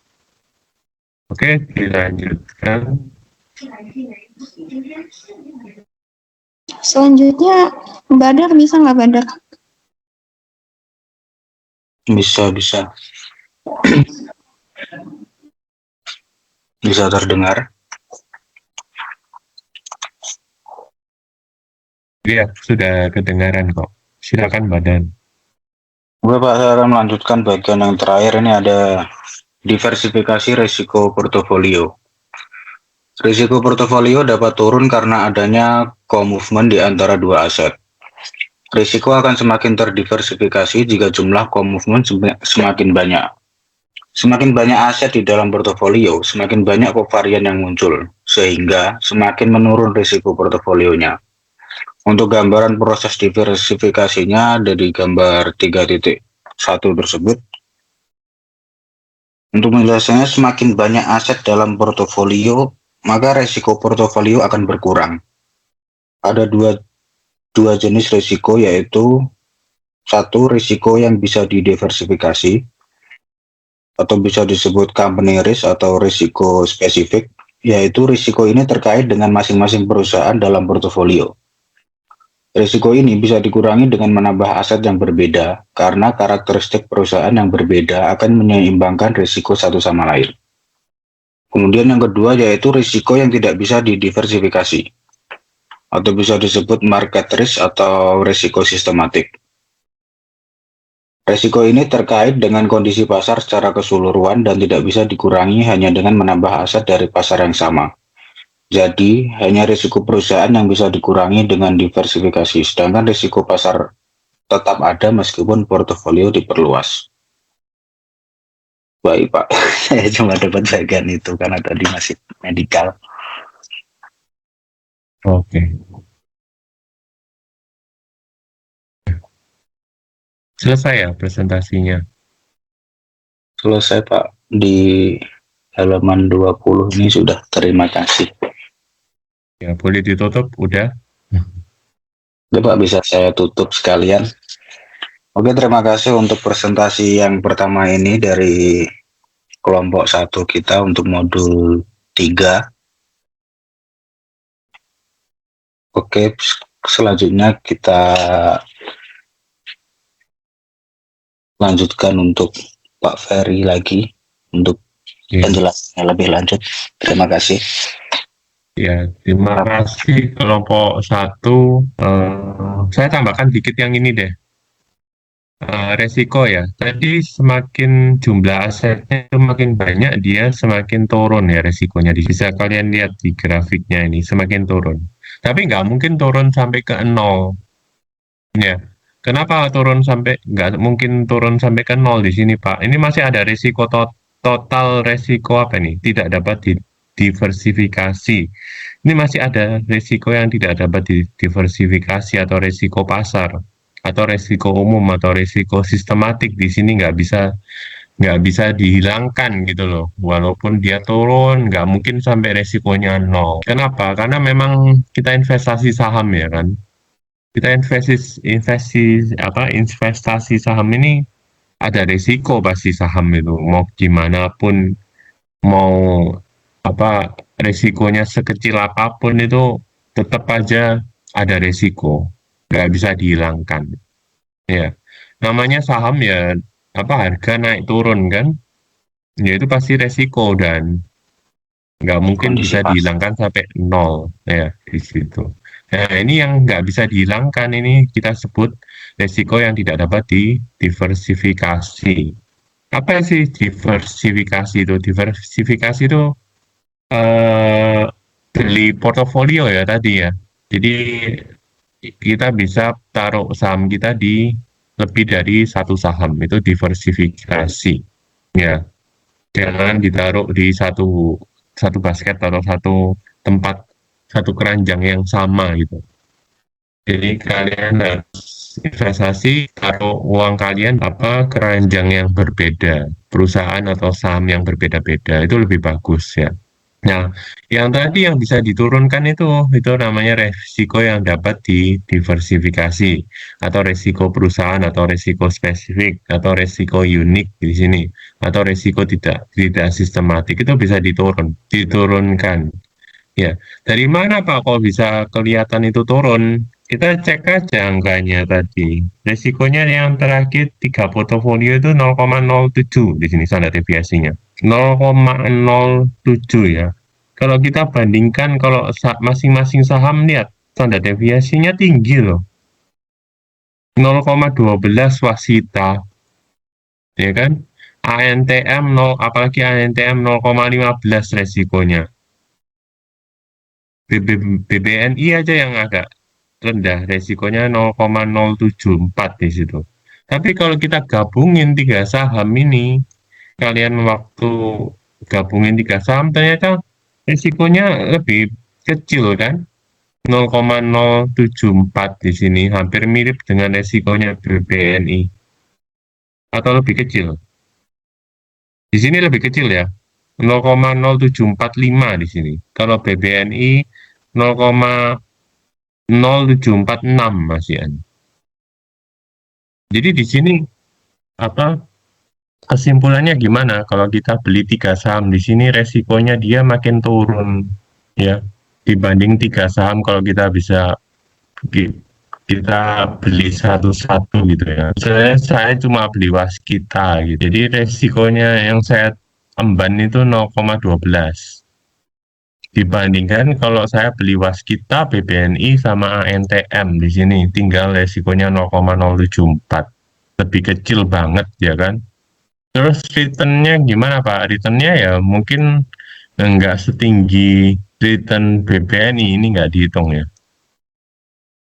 Oke, dilanjutkan. Selanjutnya, Badar bisa nggak Badar? Bisa. Bisa terdengar. Ya, sudah kedengaran kok. Silakan Badan. Oke Pak, saya akan melanjutkan bagian yang terakhir. Ini ada diversifikasi risiko portofolio. Risiko portofolio dapat turun karena adanya co-movement di antara dua aset. Risiko akan semakin terdiversifikasi jika jumlah co-movement semakin banyak. Semakin banyak aset di dalam portofolio, semakin banyak kovarian yang muncul, sehingga semakin menurun risiko portofolionya. Untuk gambaran proses diversifikasinya ada di gambar 3.1 tersebut. Untuk menjelaskannya, semakin banyak aset dalam portofolio, maka risiko portofolio akan berkurang. Ada dua jenis risiko, yaitu satu, risiko yang bisa didiversifikasi, atau bisa disebut company risk atau risiko spesifik, yaitu risiko ini terkait dengan masing-masing perusahaan dalam portofolio. Risiko ini bisa dikurangi dengan menambah aset yang berbeda, karena karakteristik perusahaan yang berbeda akan menyeimbangkan risiko satu sama lain. Kemudian yang kedua yaitu risiko yang tidak bisa didiversifikasi, atau bisa disebut market risk atau risiko sistematik. Risiko ini terkait dengan kondisi pasar secara keseluruhan dan tidak bisa dikurangi hanya dengan menambah aset dari pasar yang sama. Jadi, hanya risiko perusahaan yang bisa dikurangi dengan diversifikasi, sedangkan risiko pasar tetap ada meskipun portofolio diperluas. Baik Pak, saya cuma dapat bagian itu karena tadi masih medikal. Oke. Selesai ya presentasinya? Selesai Pak, di halaman 20 ini sudah. Terima kasih. Ya, boleh ditutup, udah. Oke Pak, bisa saya tutup sekalian. Oke, terima kasih untuk presentasi yang pertama ini dari kelompok 1 kita untuk modul 3. Oke, selanjutnya kita lanjutkan untuk Pak Ferry lagi untuk penjelasannya lebih lanjut. Terima kasih. Ya, terima kasih kelompok 1. Saya tambahkan dikit yang ini deh. Resiko ya. Tadi semakin jumlah asetnya semakin banyak, dia semakin turun ya resikonya. Bisa kalian lihat di grafiknya ini, semakin turun. Tapi nggak mungkin turun sampai ke 0. Ya. Kenapa nggak mungkin turun sampai ke 0 di sini, Pak? Ini masih ada resiko total resiko apa nih? Tidak dapat diversifikasi. Ini masih ada resiko yang tidak dapat diversifikasi atau resiko pasar atau resiko umum atau resiko sistematik. Di sini nggak bisa nggak bisa dihilangkan gitu loh. Walaupun dia turun, nggak mungkin sampai resikonya nol. Kenapa? Karena memang kita investasi saham ya kan. Kita investasi saham ini ada resiko pasti saham itu. Mau gimana pun, mau apa resikonya sekecil apapun itu tetap aja ada resiko. Nggak bisa dihilangkan. Ya, namanya saham ya harga naik turun kan. Ya itu pasti resiko dan nggak mungkin Kondisi bisa pas. dihilangkan sampai nol ya di situ. Nah ini yang nggak bisa dihilangkan, ini kita sebut resiko yang tidak dapat diversifikasi. Apa sih diversifikasi itu? Diversifikasi itu eh, beli portofolio ya tadi ya. Jadi kita bisa taruh saham kita di lebih dari satu saham, itu diversifikasi. Ya, jangan ditaruh di satu satu basket atau satu tempat, satu keranjang yang sama gitu. Jadi kalian harus investasi taruh uang kalian keranjang yang berbeda, perusahaan atau saham yang berbeda-beda itu lebih bagus ya. Nah, yang tadi yang bisa diturunkan itu namanya resiko yang dapat didiversifikasi atau resiko perusahaan atau resiko spesifik atau resiko unik di sini atau resiko tidak sistematik itu bisa diturunkan. Ya, dari mana Pak kok bisa kelihatan itu turun? Kita cek aja angkanya tadi. Resikonya yang terakhir 3 portofolio itu 0,07 di sini standar deviasinya. 0,07 ya. Kalau kita bandingkan kalau masing-masing saham lihat standar deviasinya tinggi loh. 0,12 Wasita, ya kan? ANTM 0, apalagi ANTM 0,15 resikonya. BBNI aja yang agak rendah, resikonya 0,074 di situ. Tapi kalau kita gabungin 3 saham ini, kalian waktu gabungin 3 saham ternyata resikonya lebih kecil kan? 0,074 di sini hampir mirip dengan resikonya BBNI atau lebih kecil. Di sini lebih kecil ya. 0,0745 di sini. Kalau BBNI 0,0746 masihan. Jadi di sini kesimpulannya gimana? Kalau kita beli 3 saham di sini resikonya dia makin turun ya dibanding 3 saham kalau kita bisa kita beli satu-satu gitu ya. Saya cuma beli Waskita gitu. Jadi resikonya yang saya emban itu 0,12. Dibandingkan kalau saya beli Waskita, BBNI sama ANTM di sini tinggal resikonya 0,074. Lebih kecil banget ya kan. Terus returnnya gimana Pak? Returnnya ya mungkin nggak setinggi return BBNI, ini nggak dihitung ya.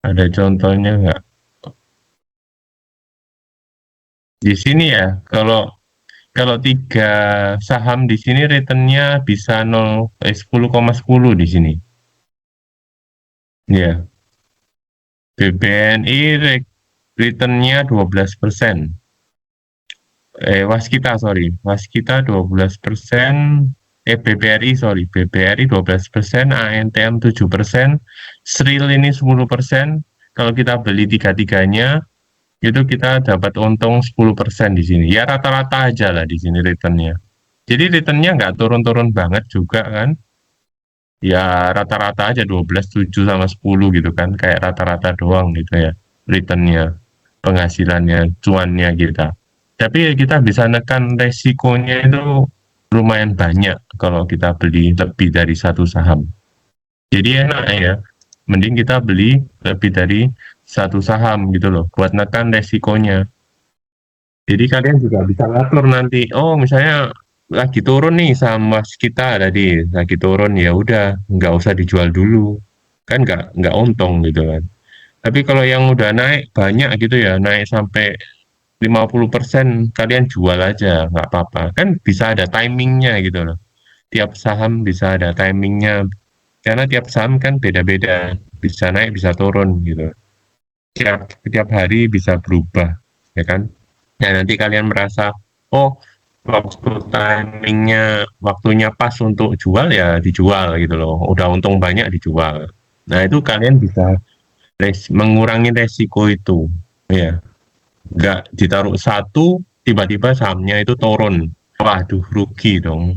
Ada contohnya nggak? Di sini ya, kalau 3 saham di sini returnnya bisa 10,10 di sini. Ya, BBNI returnnya 12%. Waskita 12%. BBRI 12%, ANTM 7%, Sril ini 10%. Kalau kita beli 3-tiganya, itu kita dapat untung 10% di sini. Ya rata-rata aja lah di sini returnnya. Jadi returnnya nggak turun-turun banget juga kan. Ya rata-rata aja 12, 7 sama 10 gitu kan. Kayak rata-rata doang gitu ya returnnya, penghasilannya, cuannya kita. Tapi kita bisa nekan resikonya itu lumayan banyak kalau kita beli lebih dari satu saham. Jadi enak ya, mending kita beli lebih dari satu saham gitu loh, buat nekan resikonya. Jadi kalian juga bisa ngatur nanti, oh misalnya lagi turun nih saham kita tadi, lagi turun ya udah nggak usah dijual dulu, kan nggak untung gitu kan. Tapi kalau yang udah naik banyak gitu ya, naik sampai 50% kalian jual aja, nggak apa-apa. Kan bisa ada timingnya gitu loh. Tiap saham bisa ada timingnya. Karena tiap saham kan beda-beda. Bisa naik, bisa turun gitu. Tiap hari bisa berubah, ya kan? Nah, nanti kalian merasa, oh waktu timingnya, waktunya pas untuk jual ya dijual gitu loh. Udah untung banyak dijual. Nah itu kalian bisa mengurangi resiko itu, ya. Nggak ditaruh satu, tiba-tiba sahamnya itu turun. Waduh, rugi dong.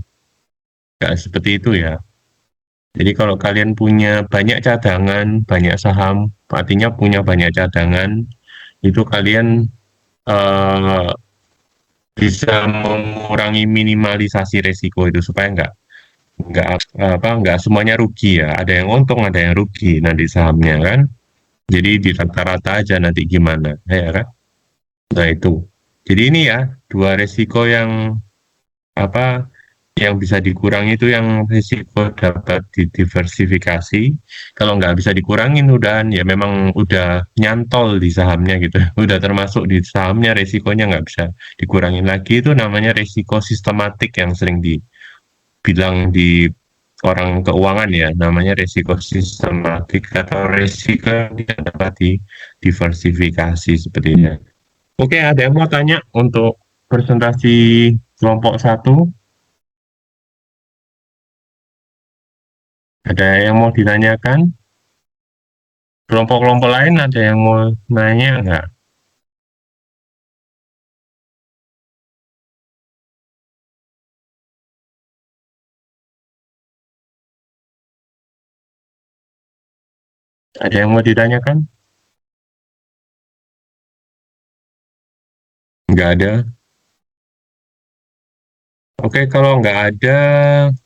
Nggak seperti itu ya. Jadi kalau kalian punya banyak cadangan, banyak saham, artinya punya banyak cadangan, itu kalian eh, bisa mengurangi minimalisasi resiko itu supaya nggak semuanya rugi ya. Ada yang untung, ada yang rugi nanti sahamnya kan. Jadi di rata-rata aja nanti gimana, ya kan? Nah itu. Jadi ini ya dua resiko yang apa yang bisa dikurangi itu yang risiko dapat didiversifikasi. Kalau nggak bisa dikurangin udah ya memang udah nyantol di sahamnya gitu. Udah termasuk di sahamnya resikonya nggak bisa dikurangin lagi itu namanya resiko sistematik yang sering dibilang di orang keuangan ya namanya resiko sistematik atau resiko yang tidak dapat didiversifikasi sepertinya. Oke, ada yang mau tanya untuk presentasi kelompok satu? Ada yang mau ditanyakan? Kelompok-kelompok lain ada yang mau nanya nggak? Ada yang mau ditanyakan? Nggak ada. Oke, kalau nggak ada,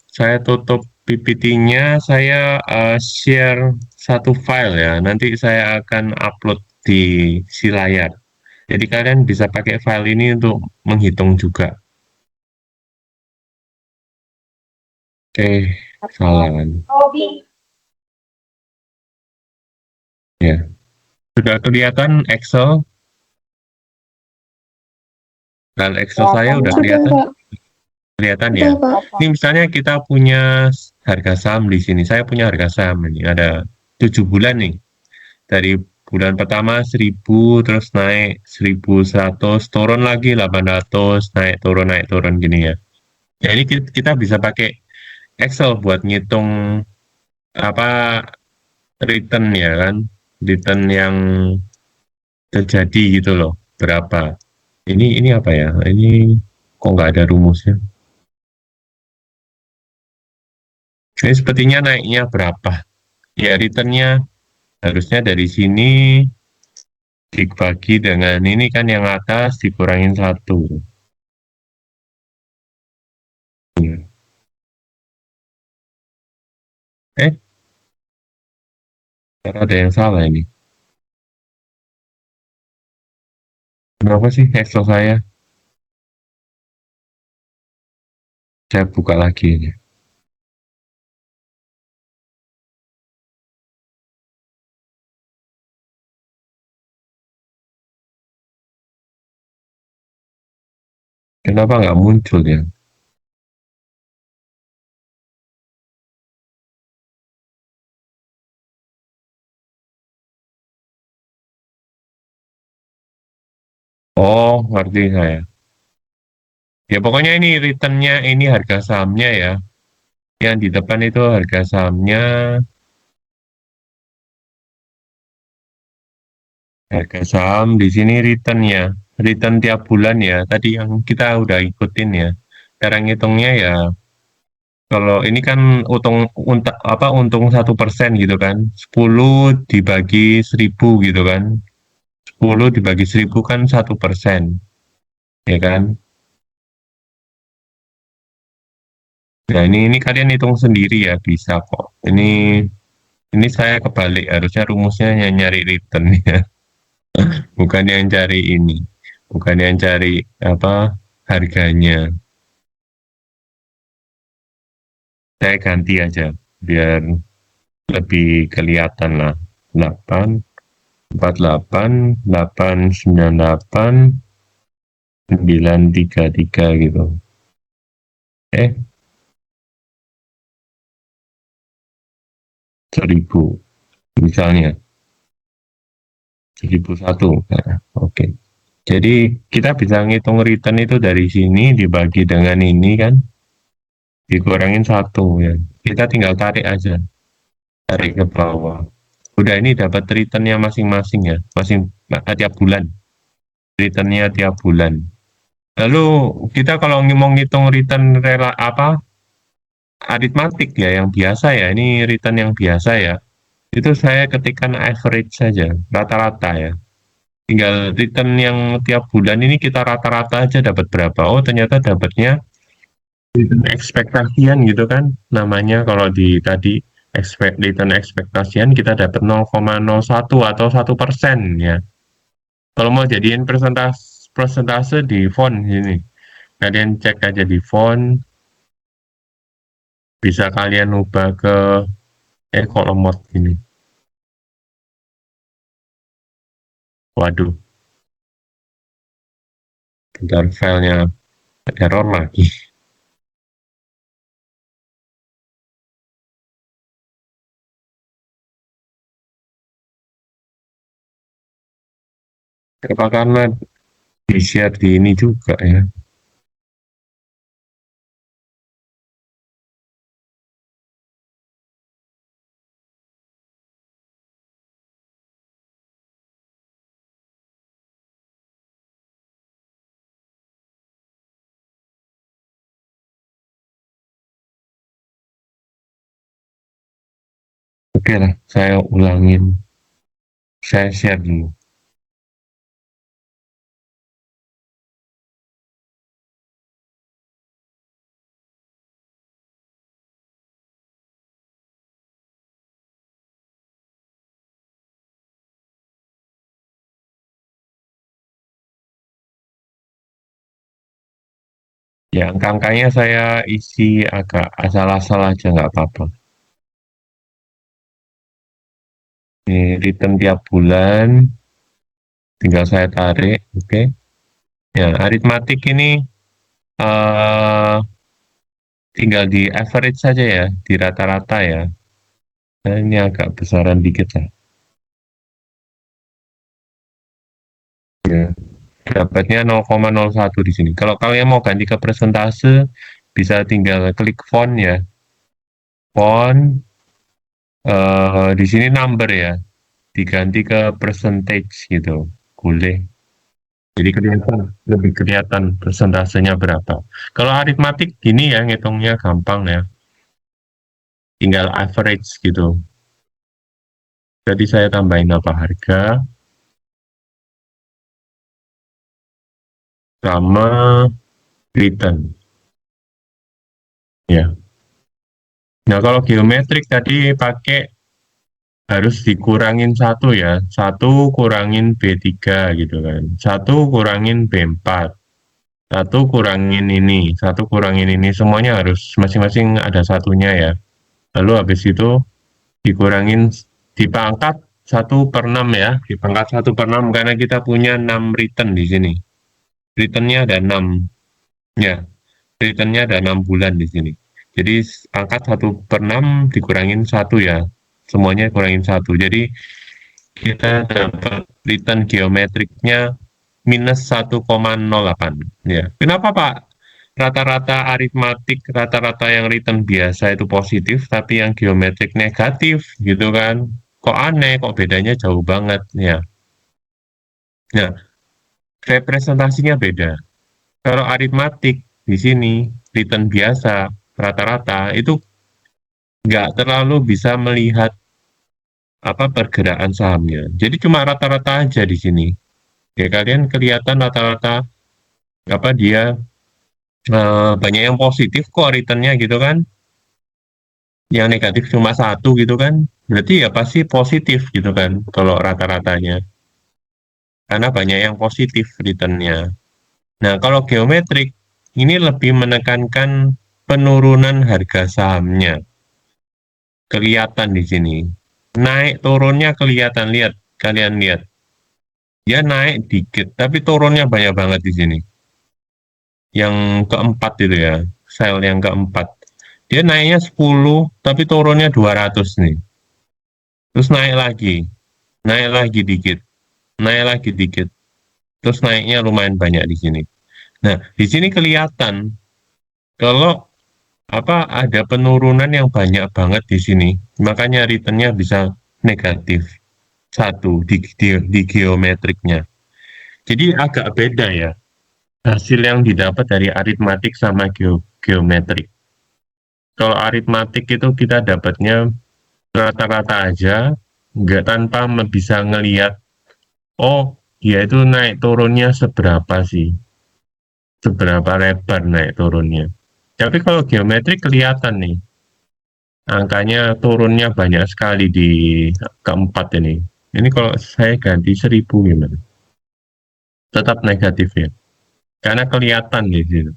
saya tutup PPT-nya. Saya share satu file ya. Nanti saya akan upload di si layar. Jadi kalian bisa pakai file ini untuk menghitung juga. Oke, salah. Ya, sudah kelihatan Excel? File Excel saya udah kelihatan? Kelihatan ya. Ini misalnya kita punya harga saham di sini. Saya punya harga saham ini ada 7 bulan nih. Dari bulan pertama 1000 terus naik 1100 turun lagi 800 naik turun gini ya. Jadi kita bisa pakai Excel buat ngitung apa return ya kan. Return yang terjadi gitu loh. Berapa. Ini apa ya? Ini kok nggak ada rumusnya? Ini sepertinya naiknya berapa? Ya, returnnya harusnya dari sini dibagi dengan ini kan yang atas dikurangin 1. Eh, ada yang salah ini. Kenapa sih Excel saya? Saya buka lagi ini. Kenapa nggak muncul ya? Oh, ngerti saya. Ya pokoknya ini returnnya ini harga sahamnya ya. Yang di depan itu harga sahamnya, harga saham di sini returnnya, return tiap bulan ya. Tadi yang kita udah ikutin ya. Sekarang hitungnya ya, kalau ini kan untung 1% gitu kan, 10 dibagi 1000 gitu kan, 10 dibagi 1000 kan 1%, ya kan? Nah ini kalian hitung sendiri ya bisa kok. Ini saya kebalik, harusnya rumusnya yang nyari return ya, bukan yang cari ini, bukan yang cari apa harganya. Saya ganti aja biar lebih kelihatan lah. 8 48 898 933 gitu. 1000 misalnya 1001. Nah, oke. Jadi kita bisa ngitung return itu dari sini dibagi dengan ini kan, dikurangin 1 ya. Kita tinggal tarik aja, tarik ke bawah. Udah ini dapat returnnya masing-masing ya, tiap bulan. Returnnya tiap bulan. Lalu kita kalau mau ngitung return aritmatik ya yang biasa ya, ini return yang biasa ya. Itu saya ketikkan average saja, rata-rata ya. Tinggal return yang tiap bulan ini kita rata-rata aja dapat berapa. Oh, ternyata dapatnya return ekspektasian gitu kan. Namanya kalau di tadi return ekspektasian kita dapat 0,01 atau 1% ya. Kalau mau jadiin persentase di font ini. Kalian cek aja di font, bisa kalian ubah ke kok lemot ini. Waduh, bentar filenya error lagi. Apa karena di-share di ini juga ya. Oke lah, saya ulangin. Saya share dulu. Ya, angka-angkanya saya isi agak asal-asal aja, nggak apa-apa. Ini return tiap bulan, tinggal saya tarik, oke. Ya, aritmatik ini eh tinggal di average saja ya, di rata-rata ya. Nah, ini agak besaran dikit lah. Ya, dapatnya 0,01 di sini. Kalau kalian mau ganti ke persentase, bisa tinggal klik font ya. Font, di sini number ya, diganti ke percentage gitu, boleh. Jadi lebih kelihatan persentasenya berapa. Kalau aritmatik gini ya, ngitungnya gampang ya, tinggal average gitu. Jadi saya tambahin apa harga sama return ya. Nah kalau geometrik tadi pakai harus dikurangin 1 ya, 1 kurangin B3 gitu kan, 1 kurangin B4, 1 kurangin ini, 1 kurangin ini, semuanya harus masing-masing ada satunya ya. Lalu habis itu dikurangin, dipangkat 1/6 ya, dipangkat 1/6 karena kita punya 6 return di sini. Returnnya ada 6 ya, returnnya ada 6 bulan di sini. Jadi angkat 1/6 dikurangin 1 ya, semuanya kurangin 1. Jadi kita dapat return geometriknya minus 1,08 ya. Kenapa Pak? Rata-rata aritmatik, rata-rata yang return biasa itu positif, tapi yang geometrik negatif gitu kan. Kok aneh, kok bedanya jauh banget ya. Nah, representasinya beda. Kalau aritmatik di sini return biasa rata-rata itu nggak terlalu bisa melihat apa pergerakan sahamnya. Jadi cuma rata-rata aja di sini. Ya kalian kelihatan rata-rata apa dia banyak yang positif kok returnnya gitu kan. Yang negatif cuma 1 gitu kan. Berarti ya pasti positif gitu kan kalau rata-ratanya. Karena banyak yang positif returnnya. Nah kalau geometrik ini lebih menekankan penurunan harga sahamnya. Kelihatan di sini. Naik turunnya kelihatan, lihat, kalian lihat. Dia naik dikit, tapi turunnya banyak banget di sini. Yang keempat itu ya, sel yang keempat. Dia naiknya 10, tapi turunnya 200 nih. Terus naik lagi dikit, naik lagi dikit. terus naiknya lumayan banyak di sini. Nah, di sini kelihatan kalau ada penurunan yang banyak banget di sini, makanya returnnya bisa negatif satu di geometriknya. Jadi agak beda ya hasil yang didapat dari aritmatik sama geometrik. Kalau aritmatik itu kita dapatnya rata-rata aja, nggak tanpa bisa ngelihat, oh dia itu naik turunnya seberapa sih, seberapa lebar naik turunnya. Tapi kalau geometrik kelihatan nih, angkanya turunnya banyak sekali di keempat ini. Ini kalau saya ganti 1000 gimana? Tetap negatif ya. Karena kelihatan di sini.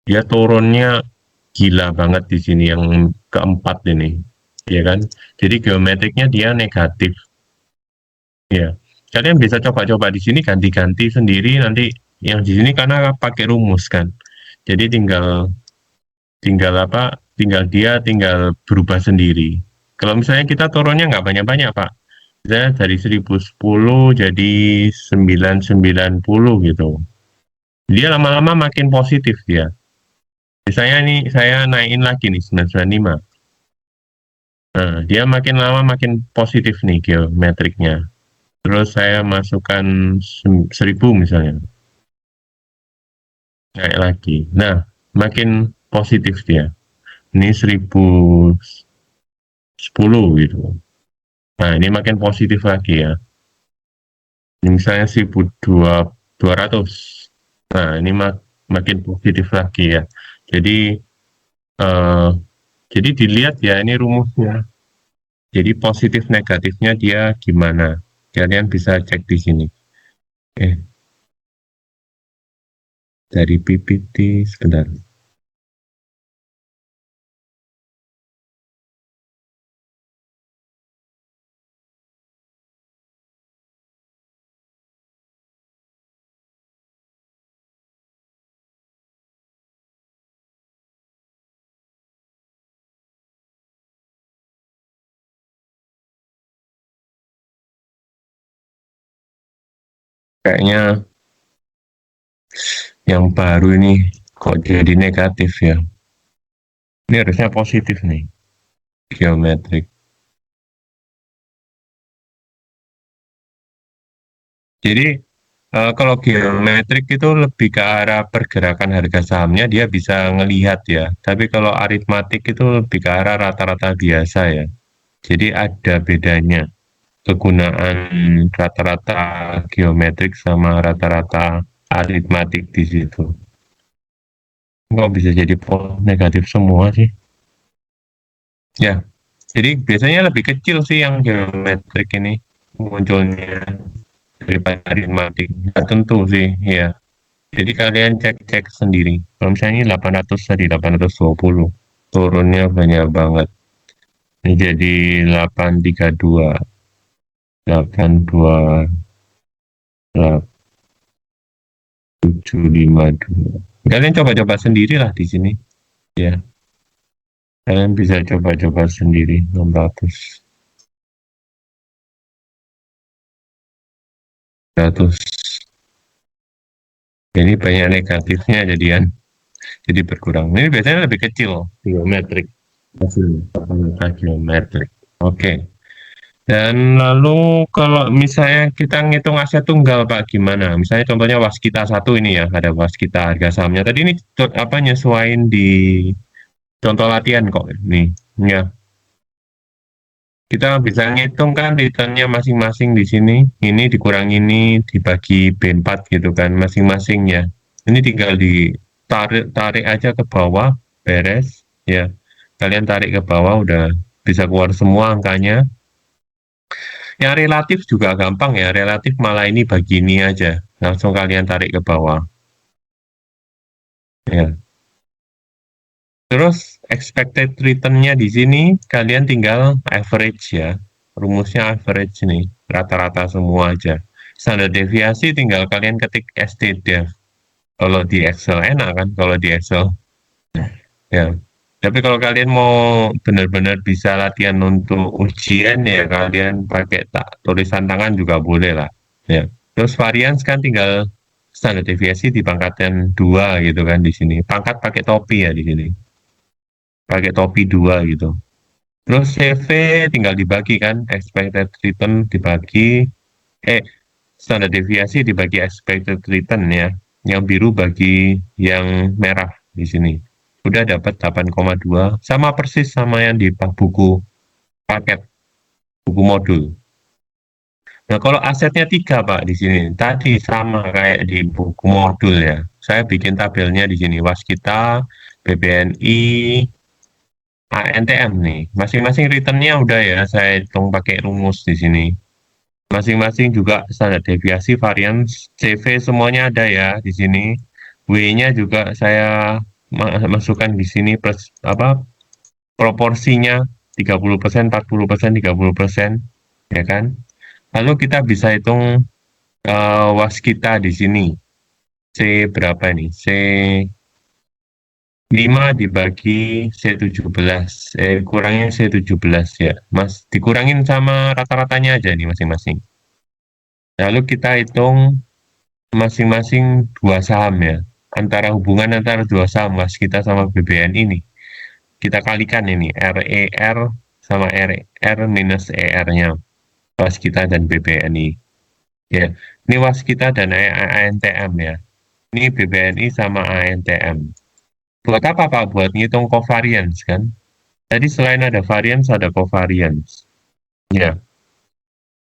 Dia turunnya gila banget di sini yang keempat ini. Ya kan? Jadi geometriknya dia negatif. Ya. Kalian bisa coba-coba di sini ganti-ganti sendiri nanti yang di sini karena pakai rumus kan. Jadi tinggal tinggal berubah sendiri. Kalau misalnya kita turunnya nggak banyak-banyak, Pak. Misalnya dari 1010 jadi 990 gitu. Dia lama-lama makin positif dia. Misalnya nih saya naikin lagi nih 995. Nah, dia makin lama makin positif nih geometriknya. Terus saya masukkan 1000 misalnya. Naik lagi. Nah, makin positif dia. Ini 1010 gitu. Nah, ini makin positif lagi ya. Ini misalnya 1200. Nah, ini makin positif lagi ya. Jadi, eh, jadi dilihat ya ini rumusnya. Jadi positif negatifnya dia gimana? Kalian bisa cek di sini. Dari PPT sebentar. Kayaknya yang baru ini kok jadi negatif ya. Ini harusnya positif nih, geometrik. Jadi kalau geometrik itu lebih ke arah pergerakan harga sahamnya dia bisa ngelihat ya. Tapi kalau aritmatik itu lebih ke arah rata-rata biasa ya. Jadi ada bedanya kegunaan rata-rata geometrik sama rata-rata aritmatik di situ. Kok bisa jadi negatif semua sih? Ya, jadi biasanya lebih kecil sih yang geometrik ini munculnya daripada aritmatik. Nggak tentu sih, ya. Jadi kalian cek-cek sendiri. Kalau misalnya ini 800 tadi 820, turunnya banyak banget. Ini jadi 832, 82, 752. Kalian coba-coba sendiri lah di sini, ya. Kalian bisa coba-coba sendiri 600, 100. Ini banyak negatifnya jadian. Jadi berkurang. Ini biasanya lebih kecil geometrik. Hasilnya geometrik. Oke. Dan lalu kalau misalnya kita ngitung aset tunggal Pak gimana? Misalnya contohnya Waskita 1 ini ya, ada Waskita harga sahamnya. Tadi ini nyesuaiin di contoh latihan kok nih. Ya. Kita bisa ngitung kan returnnya masing-masing di sini. Ini dikurangi ini dibagi B4 gitu kan masing-masing ya. Ini tinggal tarik aja ke bawah, beres ya. Kalian tarik ke bawah udah bisa keluar semua angkanya. Yang relatif juga gampang ya, relatif malah ini bagi ini aja. Langsung kalian tarik ke bawah. Ya. Terus expected return-nya di sini kalian tinggal average ya. Rumusnya average nih, rata-rata semua aja. Standar deviasi tinggal kalian ketik STDEV. Kalau di Excel enak kan, kalau di Excel. Ya. Tapi kalau kalian mau benar-benar bisa latihan untuk ujian ya kalian pakai tulisan tangan juga boleh lah. Ya. Terus varians kan tinggal standar deviasi dipangkatkan 2 gitu kan di sini. Pangkat pakai topi ya di sini. Pakai topi 2 gitu. Terus CV tinggal dibagi kan, expected return dibagi, standar deviasi dibagi expected return ya. Yang biru bagi yang merah di sini. Udah dapat 8,2, sama persis sama yang di buku paket, buku modul. Nah, kalau asetnya 3 Pak di sini, tadi sama kayak di buku modul ya. Saya bikin tabelnya di sini, Waskita, BBNI, ANTM nih. Masing-masing returnnya udah ya, saya hitung pakai rumus di sini. Masing-masing juga standar deviasi, varians, CV semuanya ada ya di sini. W-nya juga saya masukkan di sini plus apa proporsinya 30%, 40%, 30%, ya kan? Lalu kita bisa hitung waskita di sini. C berapa ini? C 5 dibagi C17. Kurangin C17 ya. Mas, dikurangin sama rata-ratanya aja nih masing-masing. Lalu kita hitung masing-masing 2 saham ya. Hubungan antara 2 saham waskita sama BBN ini. Kita kalikan ini RER sama RR minus ER-nya. Waskita dan BBNI. Ya, ini waskita dan ANTM ya. Ini BBNI sama ANTM. Buat apa Pak? Buat ngitung covariance kan? Tadi selain ada variance, ada covariance. Ya.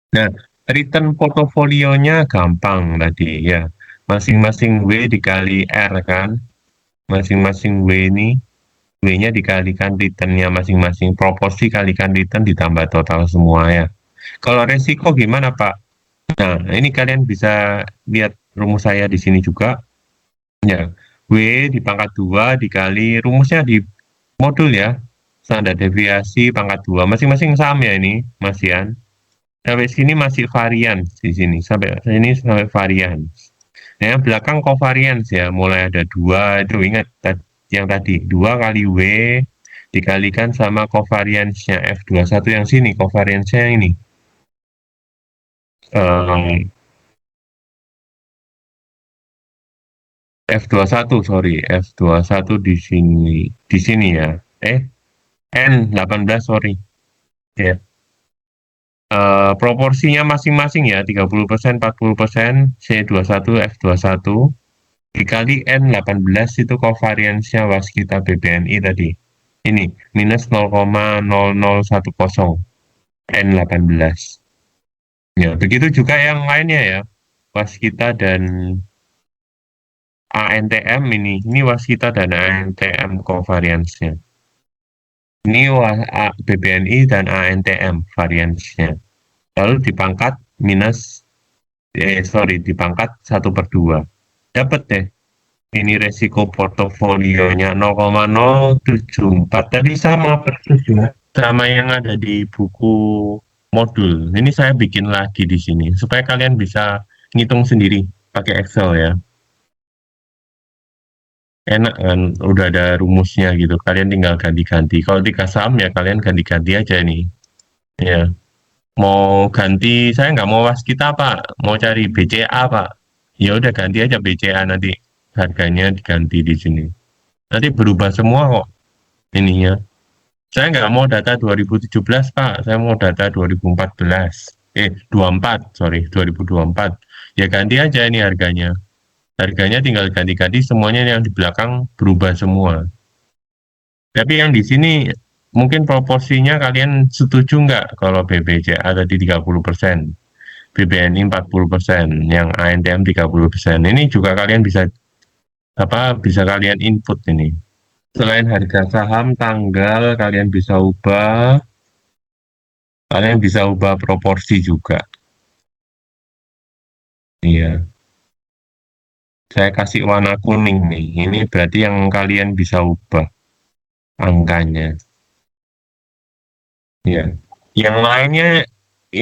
Nah, return portofolionya gampang tadi ya. Masing-masing W dikali R kan. Masing-masing W ini, W-nya dikalikan returnnya masing-masing. Proporsi kalikan return ditambah total semua ya. Kalau resiko gimana Pak? Nah, ini kalian bisa lihat rumus saya di sini juga. Ya, W dipangkat 2 dikali rumusnya di modul ya. Standar deviasi pangkat 2. Masing-masing sama ya ini, Mas Yan. Sampai sini masih varian di sini. Sampai sini sampai varian. Nah, yang belakang covariance ya. Mulai ada 2, itu ingat yang tadi. 2 kali W dikalikan sama covariance-nya F21 yang sini. Covariance-nya ini. F21 sorry, F21 di sini ya. N18 sorry. Ya. Proporsinya masing-masing ya, 30%, 40%, C21, F21 dikali N18 itu covariance-nya waskita BBNI tadi. Ini minus 0,0010 N18. Ya, begitu juga yang lainnya ya. Waskita dan ANTM ini waskita dan ANTM covariance-nya. Ini BBNI dan ANTM variance-nya. Lalu dipangkat dipangkat 1/2. Dapat deh. Ini resiko portofolionya 0,074. Tadi sama persis ya. Sama yang ada di buku modul. Ini saya bikin lagi di sini supaya kalian bisa ngitung sendiri pakai Excel ya. Enak kan, udah ada rumusnya gitu. Kalian tinggal ganti-ganti. Kalau 3 saham ya kalian ganti-ganti aja nih. Ya, mau ganti, saya nggak mau waskita Pak, mau cari BCA Pak. Ya udah ganti aja BCA nanti harganya diganti di sini. Nanti berubah semua kok ininya. Saya nggak mau data 2017 Pak, saya mau data 2014. 24, sorry, 2024. Ya ganti aja ini harganya. Harganya tinggal ganti-ganti semuanya yang di belakang berubah semua. Tapi yang di sini mungkin proporsinya kalian setuju nggak kalau BBCA tadi 30%, BBNI 40%, yang ANTM 30%. Ini juga kalian bisa bisa kalian input ini. Selain harga saham, tanggal kalian bisa ubah proporsi juga. Iya. Saya kasih warna kuning nih. Ini berarti yang kalian bisa ubah angkanya. Ya. Yang lainnya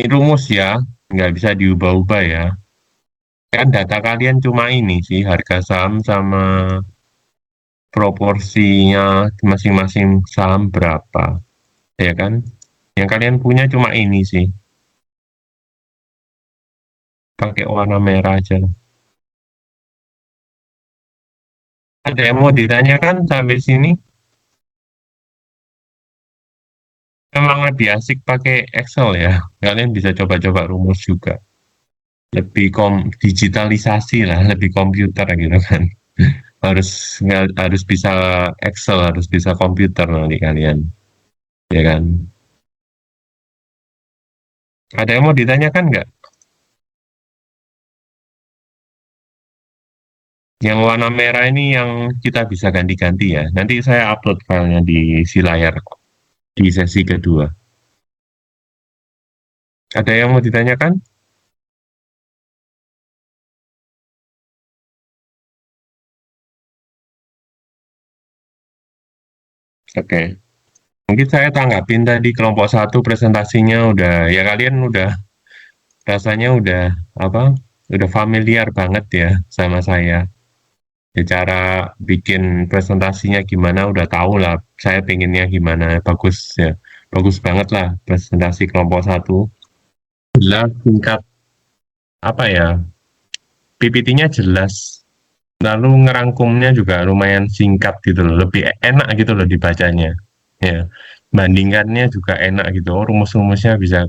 rumus ya, nggak bisa diubah-ubah ya. Kan data kalian cuma ini sih, harga saham sama proporsinya masing-masing saham berapa. Ya kan? Yang kalian punya cuma ini sih. pakai warna merah aja. Ada yang mau ditanyakan sampai sini? Memang lebih asik pakai Excel ya. Kalian bisa coba-coba rumus juga. Lebih digitalisasi lah, lebih komputer gitu kan. Harus bisa Excel, harus bisa komputer nanti kalian, ya kan? Ada yang mau ditanyakan nggak? Yang warna merah ini yang kita bisa ganti-ganti ya. Nanti saya upload filenya di si layar di sesi kedua. Ada yang mau ditanyakan? Oke. Mungkin saya tanggapin tadi kelompok satu presentasinya udah, ya kalian udah rasanya udah apa? Udah familiar banget ya sama saya. Ya, cara bikin presentasinya gimana udah tahu lah. Saya pengennya gimana, bagus ya. Bagus banget lah presentasi kelompok satu. Jelas, singkat, apa ya? PPT-nya jelas. Lalu ngerangkumnya juga lumayan singkat gitu loh, lebih enak gitu loh dibacanya. Ya, bandingkannya juga enak gitu. Oh, rumus-rumusnya bisa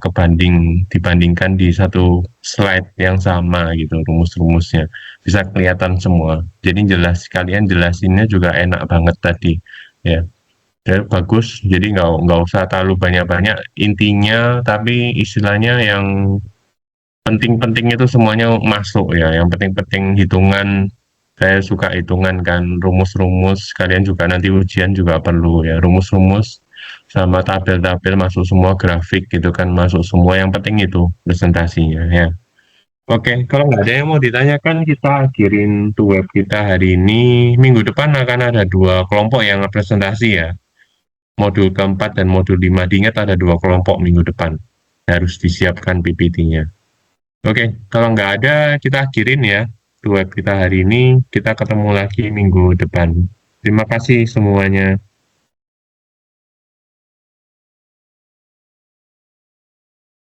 dibandingkan di satu slide yang sama gitu, rumus-rumusnya bisa kelihatan semua. Jadi jelas, kalian jelasinnya juga enak banget tadi. Ya, ya bagus. Jadi nggak usah terlalu banyak-banyak intinya, tapi istilahnya yang penting-penting itu semuanya masuk ya. Yang penting-penting hitungan, saya suka hitungan kan, rumus-rumus, kalian juga nanti ujian juga perlu ya, rumus-rumus sama tabel-tabel masuk semua, grafik gitu kan masuk semua, yang penting itu presentasinya ya. Oke, kalau nggak ada yang mau ditanyakan, kita akhirin tuh web kita hari ini. Minggu depan akan ada 2 kelompok yang presentasi ya, modul keempat dan modul 5. Diingat ada 2 kelompok minggu depan, harus disiapkan PPT-nya. Oke, kalau nggak ada, kita akhirin ya web kita hari ini. Kita ketemu lagi minggu depan. Terima kasih semuanya.